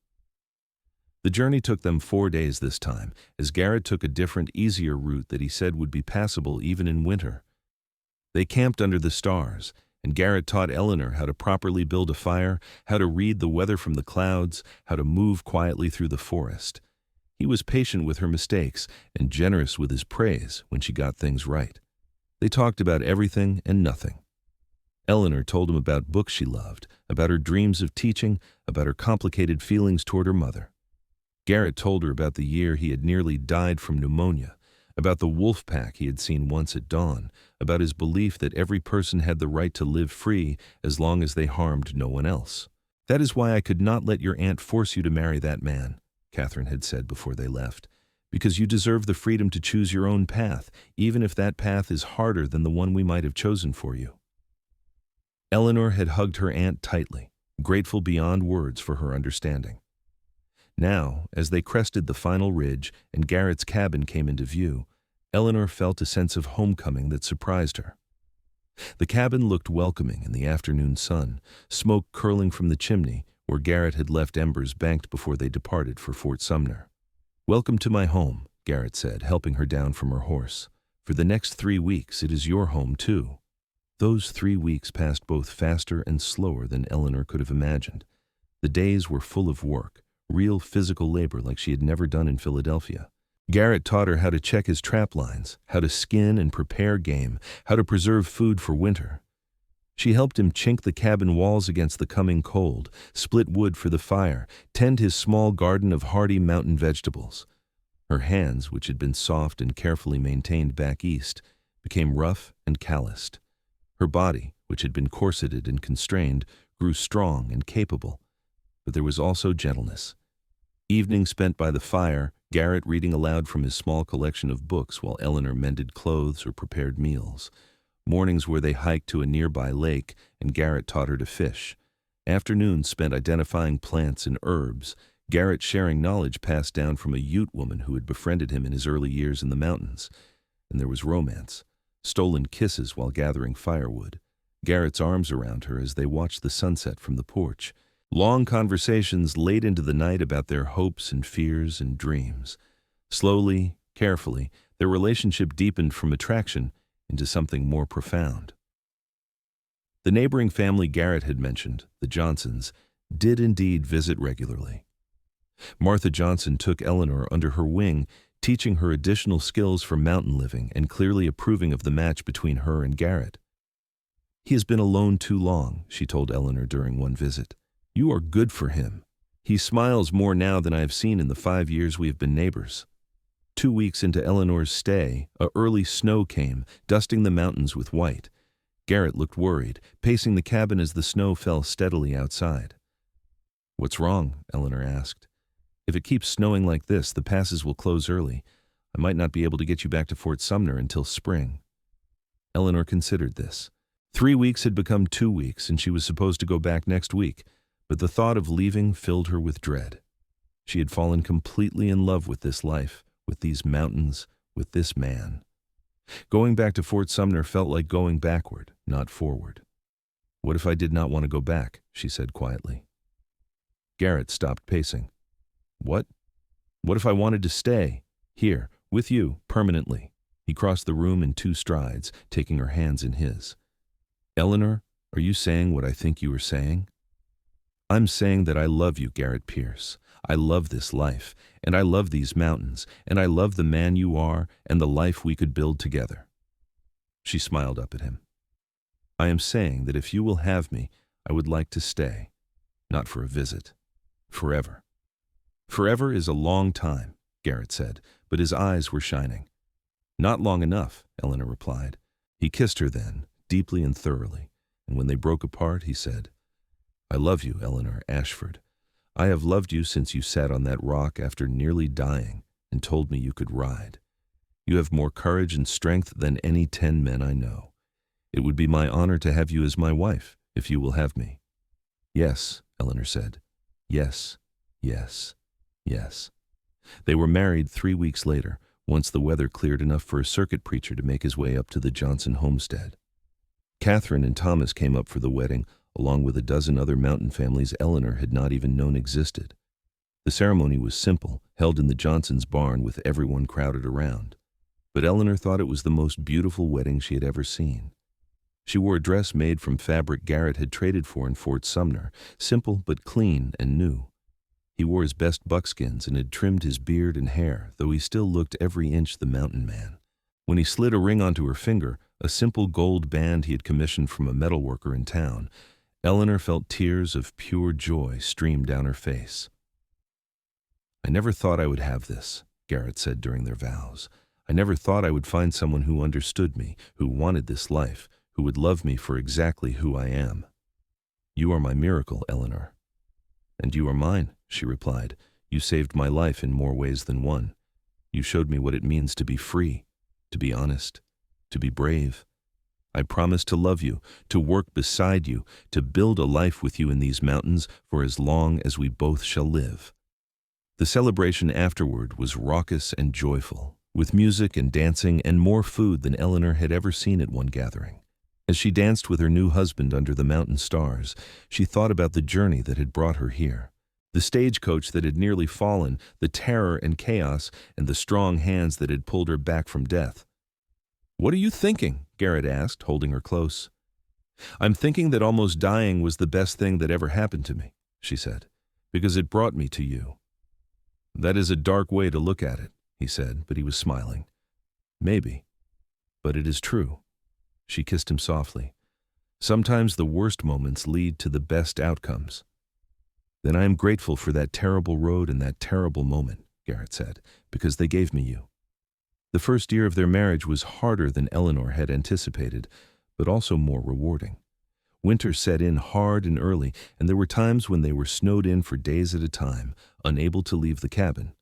The journey took them 4 days this time, as Garrett took a different, easier route that he said would be passable even in winter. They camped under the stars, and Garrett taught Eleanor how to properly build a fire, how to read the weather from the clouds, how to move quietly through the forest. He was patient with her mistakes and generous with his praise when she got things right. They talked about everything and nothing. Eleanor told him about books she loved, about her dreams of teaching, about her complicated feelings toward her mother. Garrett told her about the year he had nearly died from pneumonia, about the wolf pack he had seen once at dawn, about his belief that every person had the right to live free as long as they harmed no one else. "That is why I could not let your aunt force you to marry that man," Catherine had said before they left, "because you deserve the freedom to choose your own path, even if that path is harder than the one we might have chosen for you." Eleanor had hugged her aunt tightly, grateful beyond words for her understanding. Now, as they crested the final ridge and Garrett's cabin came into view, Eleanor felt a sense of homecoming that surprised her. The cabin looked welcoming in the afternoon sun, smoke curling from the chimney where Garrett had left embers banked before they departed for Fort Sumner. "Welcome to my home," Garrett said, helping her down from her horse. "For the next 3 weeks, it is your home, too." Those 3 weeks passed both faster and slower than Eleanor could have imagined. The days were full of work, real physical labor like she had never done in Philadelphia. Garrett taught her how to check his trap lines, how to skin and prepare game, how to preserve food for winter. She helped him chink the cabin walls against the coming cold, split wood for the fire, tend his small garden of hardy mountain vegetables. Her hands, which had been soft and carefully maintained back east, became rough and calloused. Her body, which had been corseted and constrained, grew strong and capable. But there was also gentleness. Evenings spent by the fire, Garrett reading aloud from his small collection of books while Eleanor mended clothes or prepared meals. Mornings where they hiked to a nearby lake and Garrett taught her to fish. Afternoons spent identifying plants and herbs, Garrett sharing knowledge passed down from a Ute woman who had befriended him in his early years in the mountains. And there was romance, stolen kisses while gathering firewood, Garrett's arms around her as they watched the sunset from the porch. Long conversations late into the night about their hopes and fears and dreams. Slowly, carefully, their relationship deepened from attraction into something more profound. The neighboring family Garrett had mentioned, the Johnsons, did indeed visit regularly. Martha Johnson took Eleanor under her wing, teaching her additional skills for mountain living and clearly approving of the match between her and Garrett. "He has been alone too long," she told Eleanor during one visit. "You are good for him. He smiles more now than I have seen in the 5 years we have been neighbors." 2 weeks into Eleanor's stay, a early snow came, dusting the mountains with white. Garrett looked worried, pacing the cabin as the snow fell steadily outside. "What's wrong?" Eleanor asked. "If it keeps snowing like this, the passes will close early. I might not be able to get you back to Fort Sumner until spring." Eleanor considered this. 3 weeks had become 2 weeks, and she was supposed to go back next week. But the thought of leaving filled her with dread. She had fallen completely in love with this life, with these mountains, with this man. Going back to Fort Sumner felt like going backward, not forward. What if I did not want to go back? She said quietly. Garrett stopped pacing. What? What if I wanted to stay? Here, with you, permanently. He crossed the room in 2 strides, taking her hands in his. Eleanor, are you saying what I think you are saying? I'm saying that I love you, Garrett Pearce. I love this life, and I love these mountains, and I love the man you are and the life we could build together. She smiled up at him. I am saying that if you will have me, I would like to stay. Not for a visit. Forever. Forever is a long time, Garrett said, but his eyes were shining. Not long enough, Eleanor replied. He kissed her then, deeply and thoroughly, and when they broke apart, he said, I love you, Eleanor Ashford. I have loved you since you sat on that rock after nearly dying and told me you could ride. You have more courage and strength than any 10 men I know. It would be my honor to have you as my wife, if you will have me. Yes, Eleanor said. Yes, yes, yes. They were married 3 weeks later, once the weather cleared enough for a circuit preacher to make his way up to the Johnson homestead. Catherine and Thomas came up for the wedding, along with a dozen other mountain families Eleanor had not even known existed. The ceremony was simple, held in the Johnsons' barn with everyone crowded around. But Eleanor thought it was the most beautiful wedding she had ever seen. She wore a dress made from fabric Garrett had traded for in Fort Sumner, simple but clean and new. He wore his best buckskins and had trimmed his beard and hair, though he still looked every inch the mountain man. When he slid a ring onto her finger, a simple gold band he had commissioned from a metalworker in town, Eleanor felt tears of pure joy stream down her face. I never thought I would have this, Garrett said during their vows. I never thought I would find someone who understood me, who wanted this life, who would love me for exactly who I am. You are my miracle, Eleanor. And you are mine, she replied. You saved my life in more ways than one. You showed me what it means to be free, to be honest, to be brave. I promise to love you, to work beside you, to build a life with you in these mountains for as long as we both shall live. The celebration afterward was raucous and joyful, with music and dancing and more food than Eleanor had ever seen at one gathering. As she danced with her new husband under the mountain stars, she thought about the journey that had brought her here. The stagecoach that had nearly fallen, the terror and chaos, and the strong hands that had pulled her back from death. What are you thinking? Garrett asked, holding her close. I'm thinking that almost dying was the best thing that ever happened to me, she said, because it brought me to you. That is a dark way to look at it, he said, but he was smiling. Maybe, but it is true. She kissed him softly. Sometimes the worst moments lead to the best outcomes. Then I am grateful for that terrible road and that terrible moment, Garrett said, because they gave me you. The first year of their marriage was harder than Eleanor had anticipated, but also more rewarding. Winter set in hard and early, and there were times when they were snowed in for days at a time, unable to leave the cabin.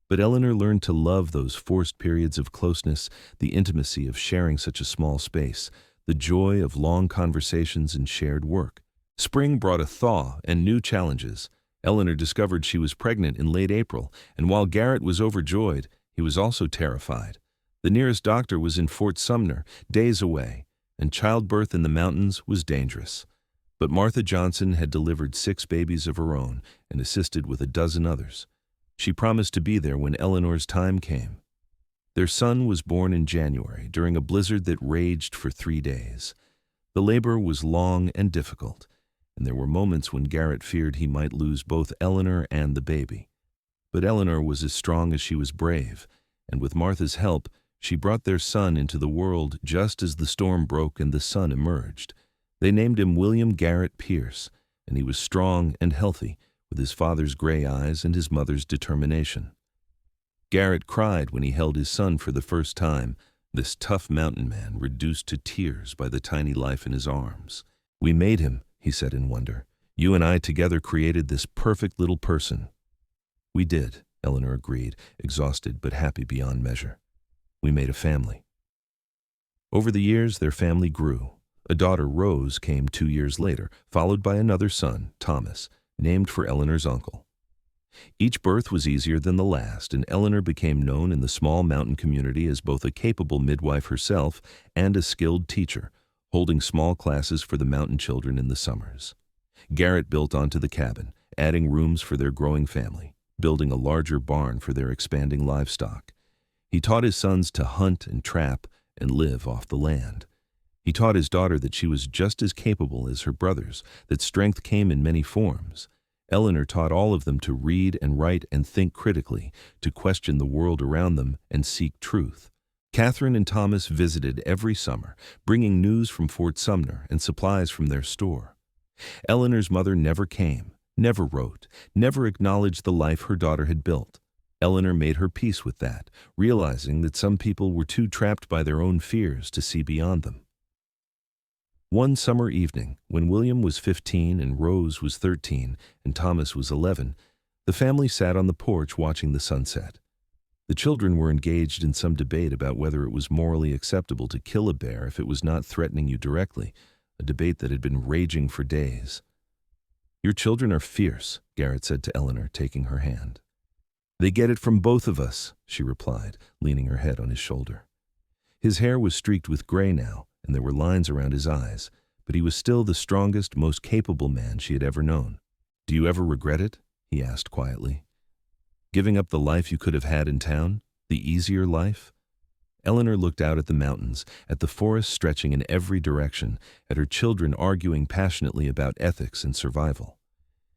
But Eleanor learned to love those forced periods of closeness, the intimacy of sharing such a small space, the joy of long conversations and shared work. Spring brought a thaw and new challenges. Eleanor discovered she was pregnant in late April, and while Garrett was overjoyed, he was also terrified. The nearest doctor was in Fort Sumner, days away, and childbirth in the mountains was dangerous. But Martha Johnson had delivered 6 babies of her own and assisted with a dozen others. She promised to be there when Eleanor's time came. Their son was born in January during a blizzard that raged for 3 days. The labor was long and difficult, and there were moments when Garrett feared he might lose both Eleanor and the baby. But Eleanor was as strong as she was brave, and with Martha's help, she brought their son into the world just as the storm broke and the sun emerged. They named him William Garrett Pearce, and he was strong and healthy, with his father's gray eyes and his mother's determination. Garrett cried when he held his son for the first time, this tough mountain man reduced to tears by the tiny life in his arms. We made him, he said in wonder. You and I together created this perfect little person. We did, Eleanor agreed, exhausted but happy beyond measure. We made a family. Over the years, their family grew. A daughter, Rose, came 2 years later, followed by another son, Thomas, named for Eleanor's uncle. Each birth was easier than the last, and Eleanor became known in the small mountain community as both a capable midwife herself and a skilled teacher, holding small classes for the mountain children in the summers. Garrett built onto the cabin, adding rooms for their growing family, building a larger barn for their expanding livestock. He taught his sons to hunt and trap and live off the land. He taught his daughter that she was just as capable as her brothers, that strength came in many forms. Eleanor taught all of them to read and write and think critically, to question the world around them and seek truth. Catherine and Thomas visited every summer, bringing news from Fort Sumner and supplies from their store. Eleanor's mother never came, never wrote, never acknowledged the life her daughter had built. Eleanor made her peace with that, realizing that some people were too trapped by their own fears to see beyond them. One summer evening, when William was 15 and Rose was 13 and Thomas was 11, the family sat on the porch watching the sunset. The children were engaged in some debate about whether it was morally acceptable to kill a bear if it was not threatening you directly, a debate that had been raging for days. "Your children are fierce," Garrett said to Eleanor, taking her hand. "They get it from both of us," she replied, leaning her head on his shoulder. His hair was streaked with gray now, and there were lines around his eyes, but he was still the strongest, most capable man she had ever known. "Do you ever regret it?" he asked quietly. "Giving up the life you could have had in town? The easier life?" Eleanor looked out at the mountains, at the forest stretching in every direction, at her children arguing passionately about ethics and survival.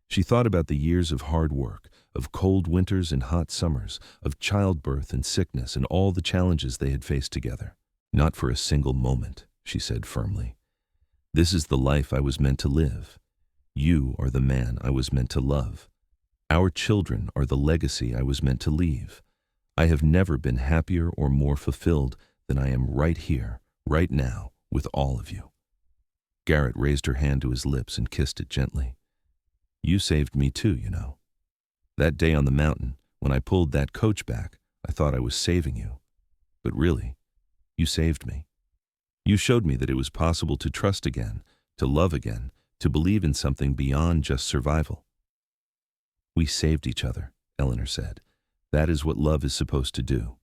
She thought about the years of hard work, of cold winters and hot summers, of childbirth and sickness and all the challenges they had faced together. "Not for a single moment," she said firmly. "This is the life I was meant to live. You are the man I was meant to love. Our children are the legacy I was meant to leave. I have never been happier or more fulfilled than I am right here, right now, with all of you." Garrett raised her hand to his lips and kissed it gently. "You saved me too, you know. That day on the mountain, when I pulled that coach back, I thought I was saving you. But really, you saved me. You showed me that it was possible to trust again, to love again, to believe in something beyond just survival." "We saved each other," Eleanor said. "That is what love is supposed to do."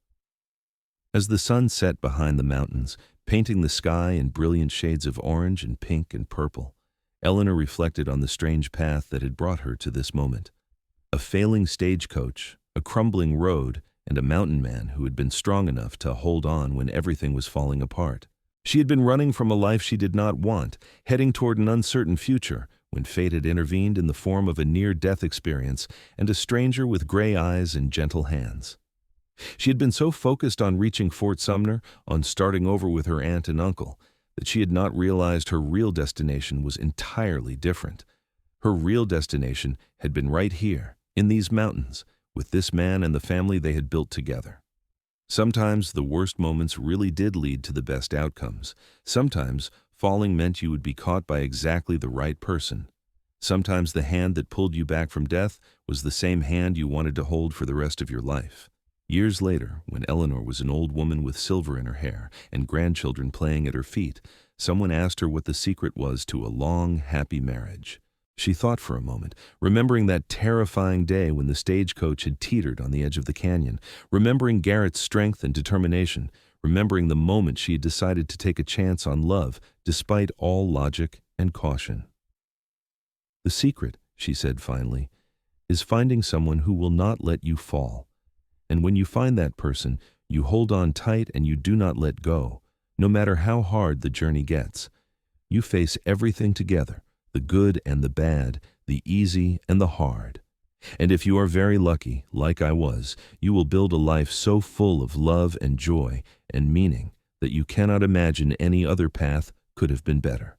As the sun set behind the mountains, painting the sky in brilliant shades of orange and pink and purple, Eleanor reflected on the strange path that had brought her to this moment. A failing stagecoach, a crumbling road, and a mountain man who had been strong enough to hold on when everything was falling apart. She had been running from a life she did not want, heading toward an uncertain future, when fate had intervened in the form of a near-death experience and a stranger with gray eyes and gentle hands. She had been so focused on reaching Fort Sumner, on starting over with her aunt and uncle, that she had not realized her real destination was entirely different. Her real destination had been right here, in these mountains, with this man and the family they had built together. Sometimes the worst moments really did lead to the best outcomes. Sometimes falling meant you would be caught by exactly the right person. Sometimes the hand that pulled you back from death was the same hand you wanted to hold for the rest of your life. Years later, when Eleanor was an old woman with silver in her hair and grandchildren playing at her feet, someone asked her what the secret was to a long, happy marriage. She thought for a moment, remembering that terrifying day when the stagecoach had teetered on the edge of the canyon, remembering Garrett's strength and determination, remembering the moment she had decided to take a chance on love, despite all logic and caution. "The secret," she said finally, "is finding someone who will not let you fall. And when you find that person, you hold on tight and you do not let go, no matter how hard the journey gets. You face everything together, the good and the bad, the easy and the hard. And if you are very lucky, like I was, you will build a life so full of love and joy and meaning that you cannot imagine any other path could have been better."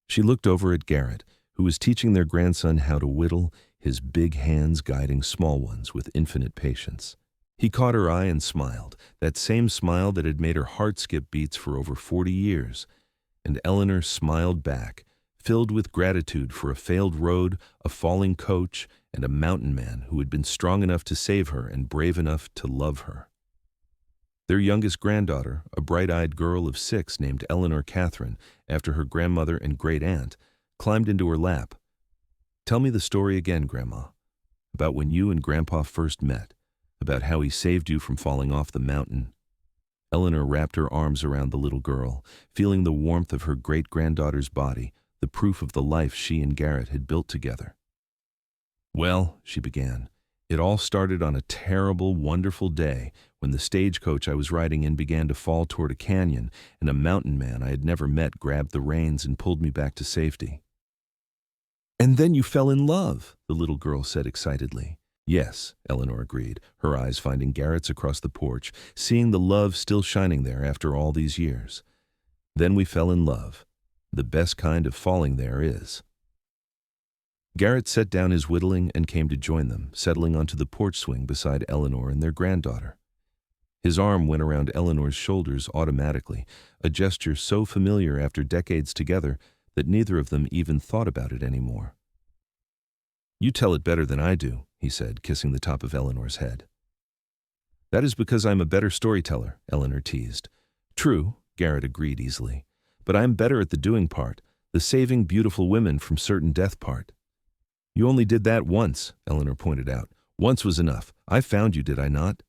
She looked over at Garrett, who was teaching their grandson how to whittle, his big hands guiding small ones with infinite patience. He caught her eye and smiled, that same smile that had made her heart skip beats for over 40 years. And Eleanor smiled back, filled with gratitude for a failed road, a falling coach, and a mountain man who had been strong enough to save her and brave enough to love her. Their youngest granddaughter, a bright-eyed girl of 6 named Eleanor Catherine, after her grandmother and great-aunt, climbed into her lap. "Tell me the story again, Grandma, about when you and Grandpa first met, about how he saved you from falling off the mountain." Eleanor wrapped her arms around the little girl, feeling the warmth of her great-granddaughter's body, the proof of the life she and Garrett had built together. "Well," she began, "it all started on a terrible, wonderful day when the stagecoach I was riding in began to fall toward a canyon, and a mountain man I had never met grabbed the reins and pulled me back to safety." "And then you fell in love," the little girl said excitedly. "Yes," Eleanor agreed, her eyes finding Garrett's across the porch, seeing the love still shining there after all these years. "Then we fell in love. The best kind of falling there is." Garrett set down his whittling and came to join them, settling onto the porch swing beside Eleanor and their granddaughter. His arm went around Eleanor's shoulders automatically, a gesture so familiar after decades together that neither of them even thought about it anymore. "You tell it better than I do," he said, kissing the top of Eleanor's head. "That is because I'm a better storyteller," Eleanor teased. "True," Garrett agreed easily, "but I'm better at the doing part, the saving beautiful women from certain death part." "You only did that once," Eleanor pointed out. "Once was enough. I found you, did I not?"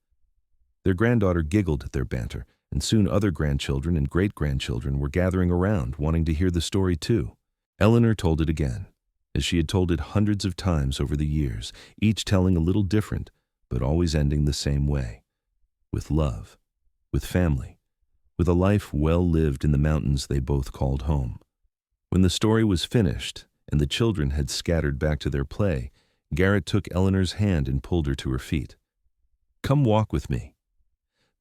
Their granddaughter giggled at their banter, and soon other grandchildren and great-grandchildren were gathering around, wanting to hear the story too. Eleanor told it again, as she had told it hundreds of times over the years, each telling a little different, but always ending the same way. With love, with family, with a life well lived in the mountains they both called home. When the story was finished, and the children had scattered back to their play, Garrett took Eleanor's hand and pulled her to her feet. "Come walk with me."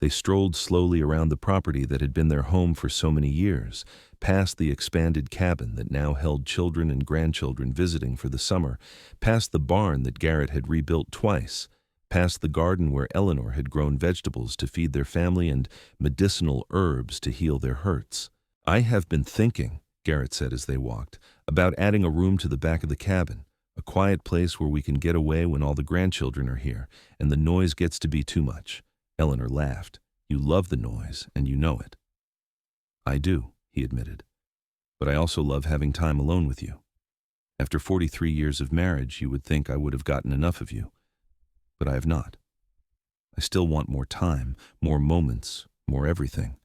They strolled slowly around the property that had been their home for so many years, past the expanded cabin that now held children and grandchildren visiting for the summer, past the barn that Garrett had rebuilt twice, past the garden where Eleanor had grown vegetables to feed their family and medicinal herbs to heal their hurts. "I have been thinking," Garrett said as they walked, "about adding a room to the back of the cabin, a quiet place where we can get away when all the grandchildren are here and the noise gets to be too much." Eleanor laughed. "You love the noise, and you know it." "I do," he admitted. "But I also love having time alone with you. After 43 years of marriage, you would think I would have gotten enough of you. But I have not. I still want more time, more moments, more everything."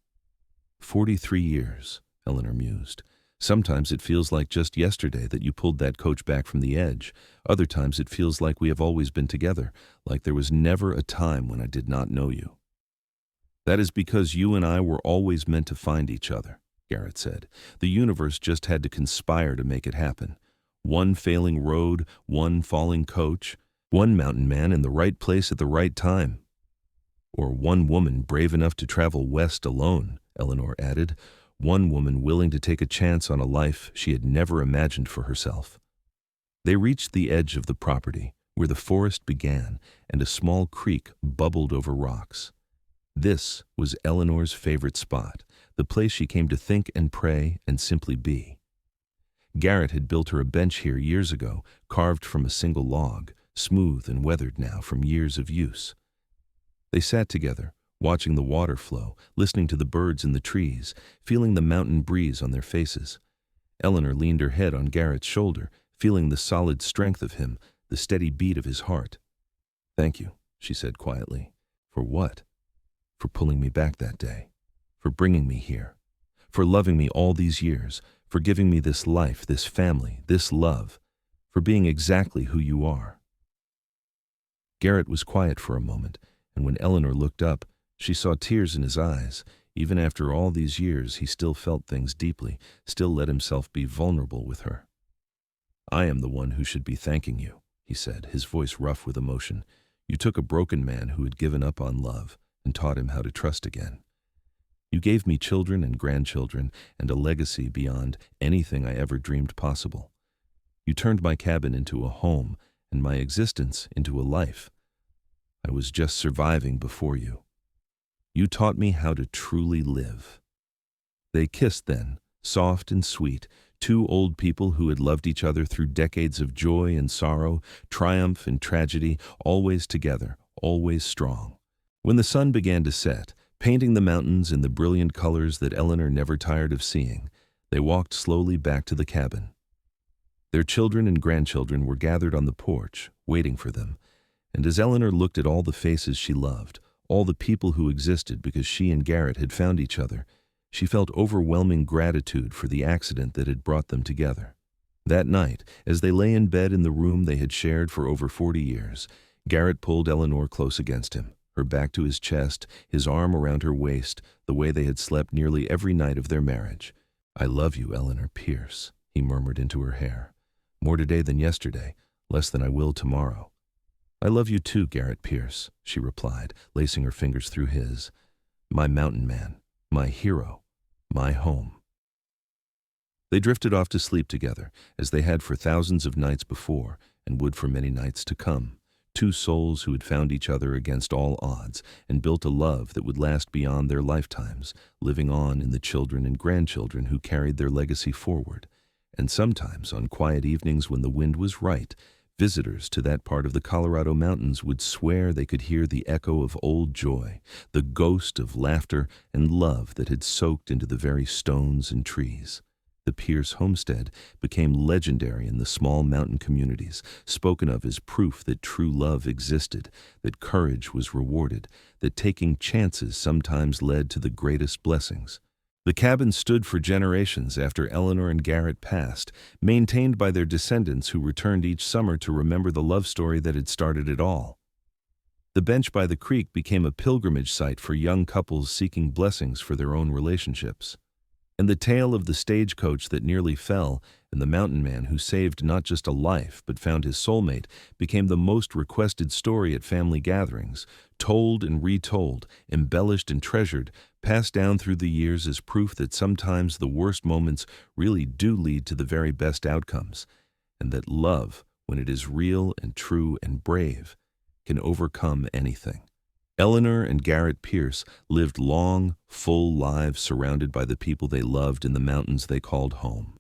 43 years, Eleanor mused. "Sometimes it feels like just yesterday that you pulled that coach back from the edge. Other times it feels like we have always been together, like there was never a time when I did not know you." "That is because you and I were always meant to find each other," Garrett said. "The universe just had to conspire to make it happen. One failing road, one falling coach, one mountain man in the right place at the right time. Or one woman brave enough to travel west alone," Eleanor added. "One woman willing to take a chance on a life she had never imagined for herself." They reached the edge of the property, where the forest began and a small creek bubbled over rocks. This was Eleanor's favorite spot, the place she came to think and pray and simply be. Garrett had built her a bench here years ago, carved from a single log, smooth and weathered now from years of use. They sat together, watching the water flow, listening to the birds in the trees, feeling the mountain breeze on their faces. Eleanor leaned her head on Garrett's shoulder, feeling the solid strength of him, the steady beat of his heart. "Thank you," she said quietly. "For what?" "For pulling me back that day, for bringing me here, for loving me all these years, for giving me this life, this family, this love, for being exactly who you are." Garrett was quiet for a moment, and when Eleanor looked up, she saw tears in his eyes. Even after all these years, he still felt things deeply, still let himself be vulnerable with her. "I am the one who should be thanking you," he said, his voice rough with emotion. "You took a broken man who had given up on love and taught him how to trust again. You gave me children and grandchildren and a legacy beyond anything I ever dreamed possible. You turned my cabin into a home and my existence into a life. I was just surviving before you. You taught me how to truly live." They kissed then, soft and sweet, two old people who had loved each other through decades of joy and sorrow, triumph and tragedy, always together, always strong. When the sun began to set, painting the mountains in the brilliant colors that Eleanor never tired of seeing, they walked slowly back to the cabin. Their children and grandchildren were gathered on the porch, waiting for them, and as Eleanor looked at all the faces she loved, all the people who existed because she and Garrett had found each other. She felt overwhelming gratitude for the accident that had brought them together. That night, as they lay in bed in the room they had shared for over 40 years, Garrett pulled Eleanor close against him, her back to his chest, his arm around her waist, the way they had slept nearly every night of their marriage. "I love you, Eleanor Pearce," he murmured into her hair. "More today than yesterday, less than I will tomorrow." "I love you too, Garrett Pearce," she replied, lacing her fingers through his. "My mountain man, my hero, my home." They drifted off to sleep together, as they had for thousands of nights before, and would for many nights to come. Two souls who had found each other against all odds, and built a love that would last beyond their lifetimes, living on in the children and grandchildren who carried their legacy forward. And sometimes, on quiet evenings when the wind was right, visitors to that part of the Colorado mountains would swear they could hear the echo of old joy, the ghost of laughter and love that had soaked into the very stones and trees. The Pearce homestead became legendary in the small mountain communities, spoken of as proof that true love existed, that courage was rewarded, that taking chances sometimes led to the greatest blessings. The cabin stood for generations after Eleanor and Garrett passed, maintained by their descendants who returned each summer to remember the love story that had started it all. The bench by the creek became a pilgrimage site for young couples seeking blessings for their own relationships. And the tale of the stagecoach that nearly fell and the mountain man who saved not just a life but found his soulmate became the most requested story at family gatherings, told and retold, embellished and treasured, passed down through the years as proof that sometimes the worst moments really do lead to the very best outcomes, and that love, when it is real and true and brave, can overcome anything. Eleanor and Garrett Pearce lived long, full lives surrounded by the people they loved in the mountains they called home.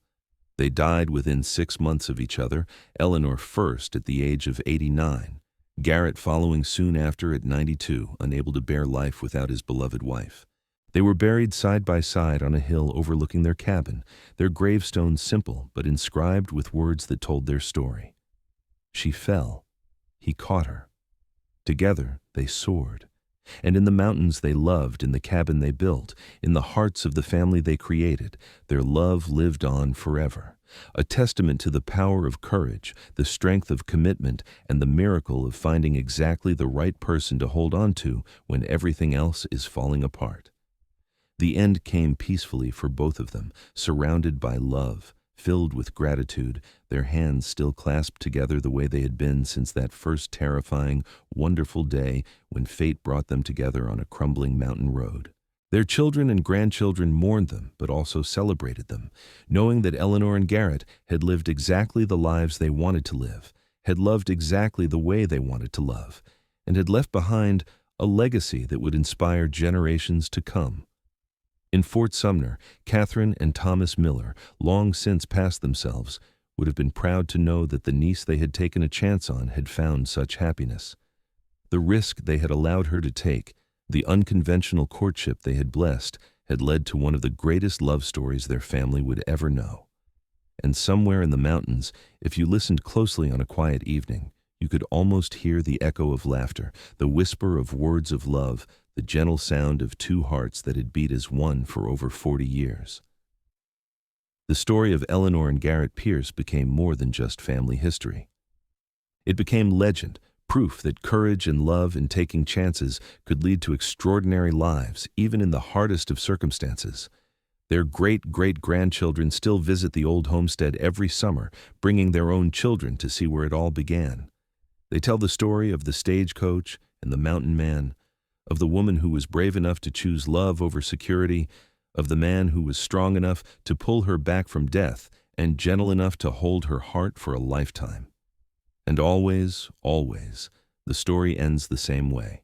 They died within 6 months of each other, Eleanor first at the age of 89, Garrett following soon after at 92, unable to bear life without his beloved wife. They were buried side by side on a hill overlooking their cabin, their gravestones simple but inscribed with words that told their story. She fell. He caught her. Together they soared. And in the mountains they loved, in the cabin they built, in the hearts of the family they created, their love lived on forever. A testament to the power of courage, the strength of commitment, and the miracle of finding exactly the right person to hold on to when everything else is falling apart. The end came peacefully for both of them, surrounded by love, filled with gratitude, their hands still clasped together the way they had been since that first terrifying, wonderful day when fate brought them together on a crumbling mountain road. Their children and grandchildren mourned them, but also celebrated them, knowing that Eleanor and Garrett had lived exactly the lives they wanted to live, had loved exactly the way they wanted to love, and had left behind a legacy that would inspire generations to come. In Fort Sumner, Catherine and Thomas Miller, long since past themselves, would have been proud to know that the niece they had taken a chance on had found such happiness. The risk they had allowed her to take, the unconventional courtship they had blessed, had led to one of the greatest love stories their family would ever know. And somewhere in the mountains, if you listened closely on a quiet evening, you could almost hear the echo of laughter, the whisper of words of love, the gentle sound of two hearts that had beat as one for over 40 years. The story of Eleanor and Garrett Pearce became more than just family history. It became legend, proof that courage and love in taking chances could lead to extraordinary lives, even in the hardest of circumstances. Their great-great-grandchildren still visit the old homestead every summer, bringing their own children to see where it all began. They tell the story of the stagecoach and the mountain man, of the woman who was brave enough to choose love over security, of the man who was strong enough to pull her back from death and gentle enough to hold her heart for a lifetime. And always, always, the story ends the same way.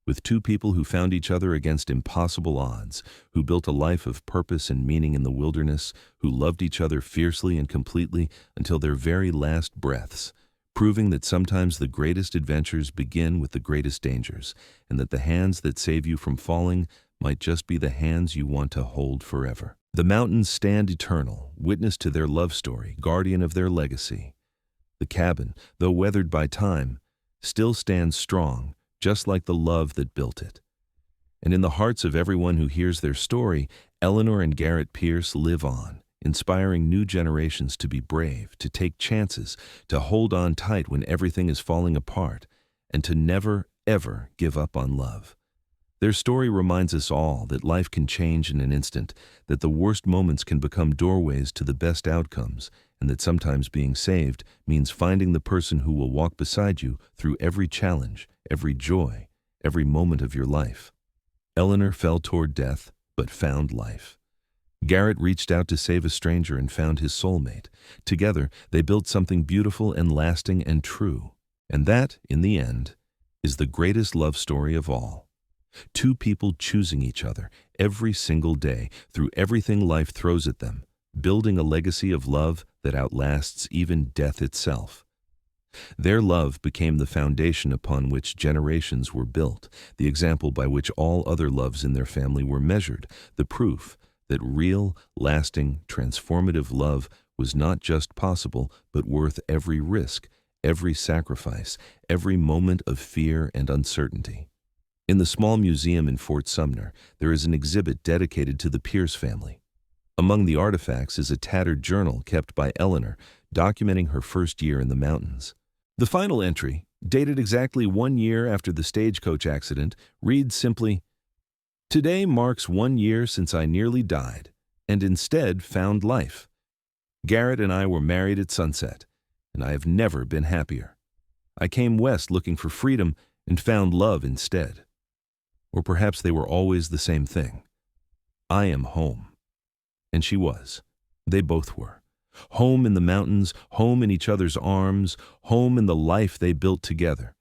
With two people who found each other against impossible odds, who built a life of purpose and meaning in the wilderness, who loved each other fiercely and completely until their very last breaths, proving that sometimes the greatest adventures begin with the greatest dangers, and that the hands that save you from falling might just be the hands you want to hold forever. The mountains stand eternal, witness to their love story, guardian of their legacy. The cabin, though weathered by time, still stands strong, just like the love that built it. And in the hearts of everyone who hears their story, Eleanor and Garrett Pearce live on, inspiring new generations to be brave, to take chances, to hold on tight when everything is falling apart, and to never, ever give up on love. Their story reminds us all that life can change in an instant, that the worst moments can become doorways to the best outcomes, and that sometimes being saved means finding the person who will walk beside you through every challenge, every joy, every moment of your life. Eleanor fell toward death, but found life. Garrett reached out to save a stranger and found his soulmate. Together, they built something beautiful and lasting and true. And that, in the end, is the greatest love story of all. Two people choosing each other every single day through everything life throws at them, building a legacy of love that outlasts even death itself. Their love became the foundation upon which generations were built, the example by which all other loves in their family were measured, the proof that real, lasting, transformative love was not just possible, but worth every risk, every sacrifice, every moment of fear and uncertainty. In the small museum in Fort Sumner, there is an exhibit dedicated to the Pearce family. Among the artifacts is a tattered journal kept by Eleanor, documenting her first year in the mountains. The final entry, dated exactly 1 year after the Stagecoach accident, reads simply, "Today marks 1 year since I nearly died, and instead found life. Garrett and I were married at sunset, and I have never been happier. I came west looking for freedom and found love instead. Or perhaps they were always the same thing. I am home." And she was. They both were. Home in the mountains, home in each other's arms, home in the life they built together.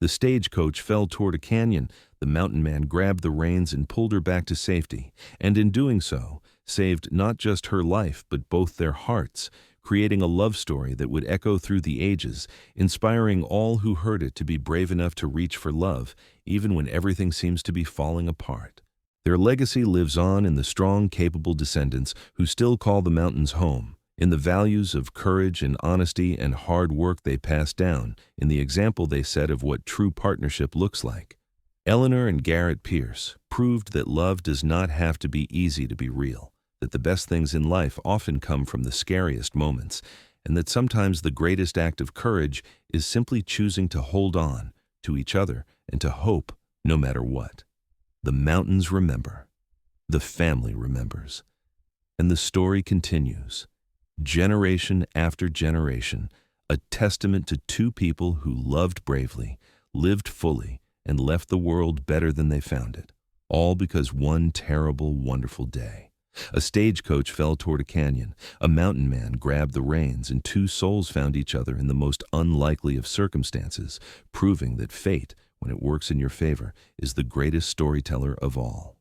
The stagecoach fell toward a canyon. The mountain man grabbed the reins and pulled her back to safety, and in doing so, saved not just her life but both their hearts, creating a love story that would echo through the ages, inspiring all who heard it to be brave enough to reach for love, even when everything seems to be falling apart. Their legacy lives on in the strong, capable descendants who still call the mountains home, in the values of courage and honesty and hard work they passed down, in the example they set of what true partnership looks like. Eleanor and Garrett Pearce proved that love does not have to be easy to be real, that the best things in life often come from the scariest moments, and that sometimes the greatest act of courage is simply choosing to hold on to each other and to hope no matter what. The mountains remember, the family remembers, and the story continues, generation after generation, a testament to two people who loved bravely, lived fully, and left the world better than they found it, all because one terrible, wonderful day. A stagecoach fell toward a canyon, a mountain man grabbed the reins, and two souls found each other in the most unlikely of circumstances, proving that fate, when it works in your favor, is the greatest storyteller of all.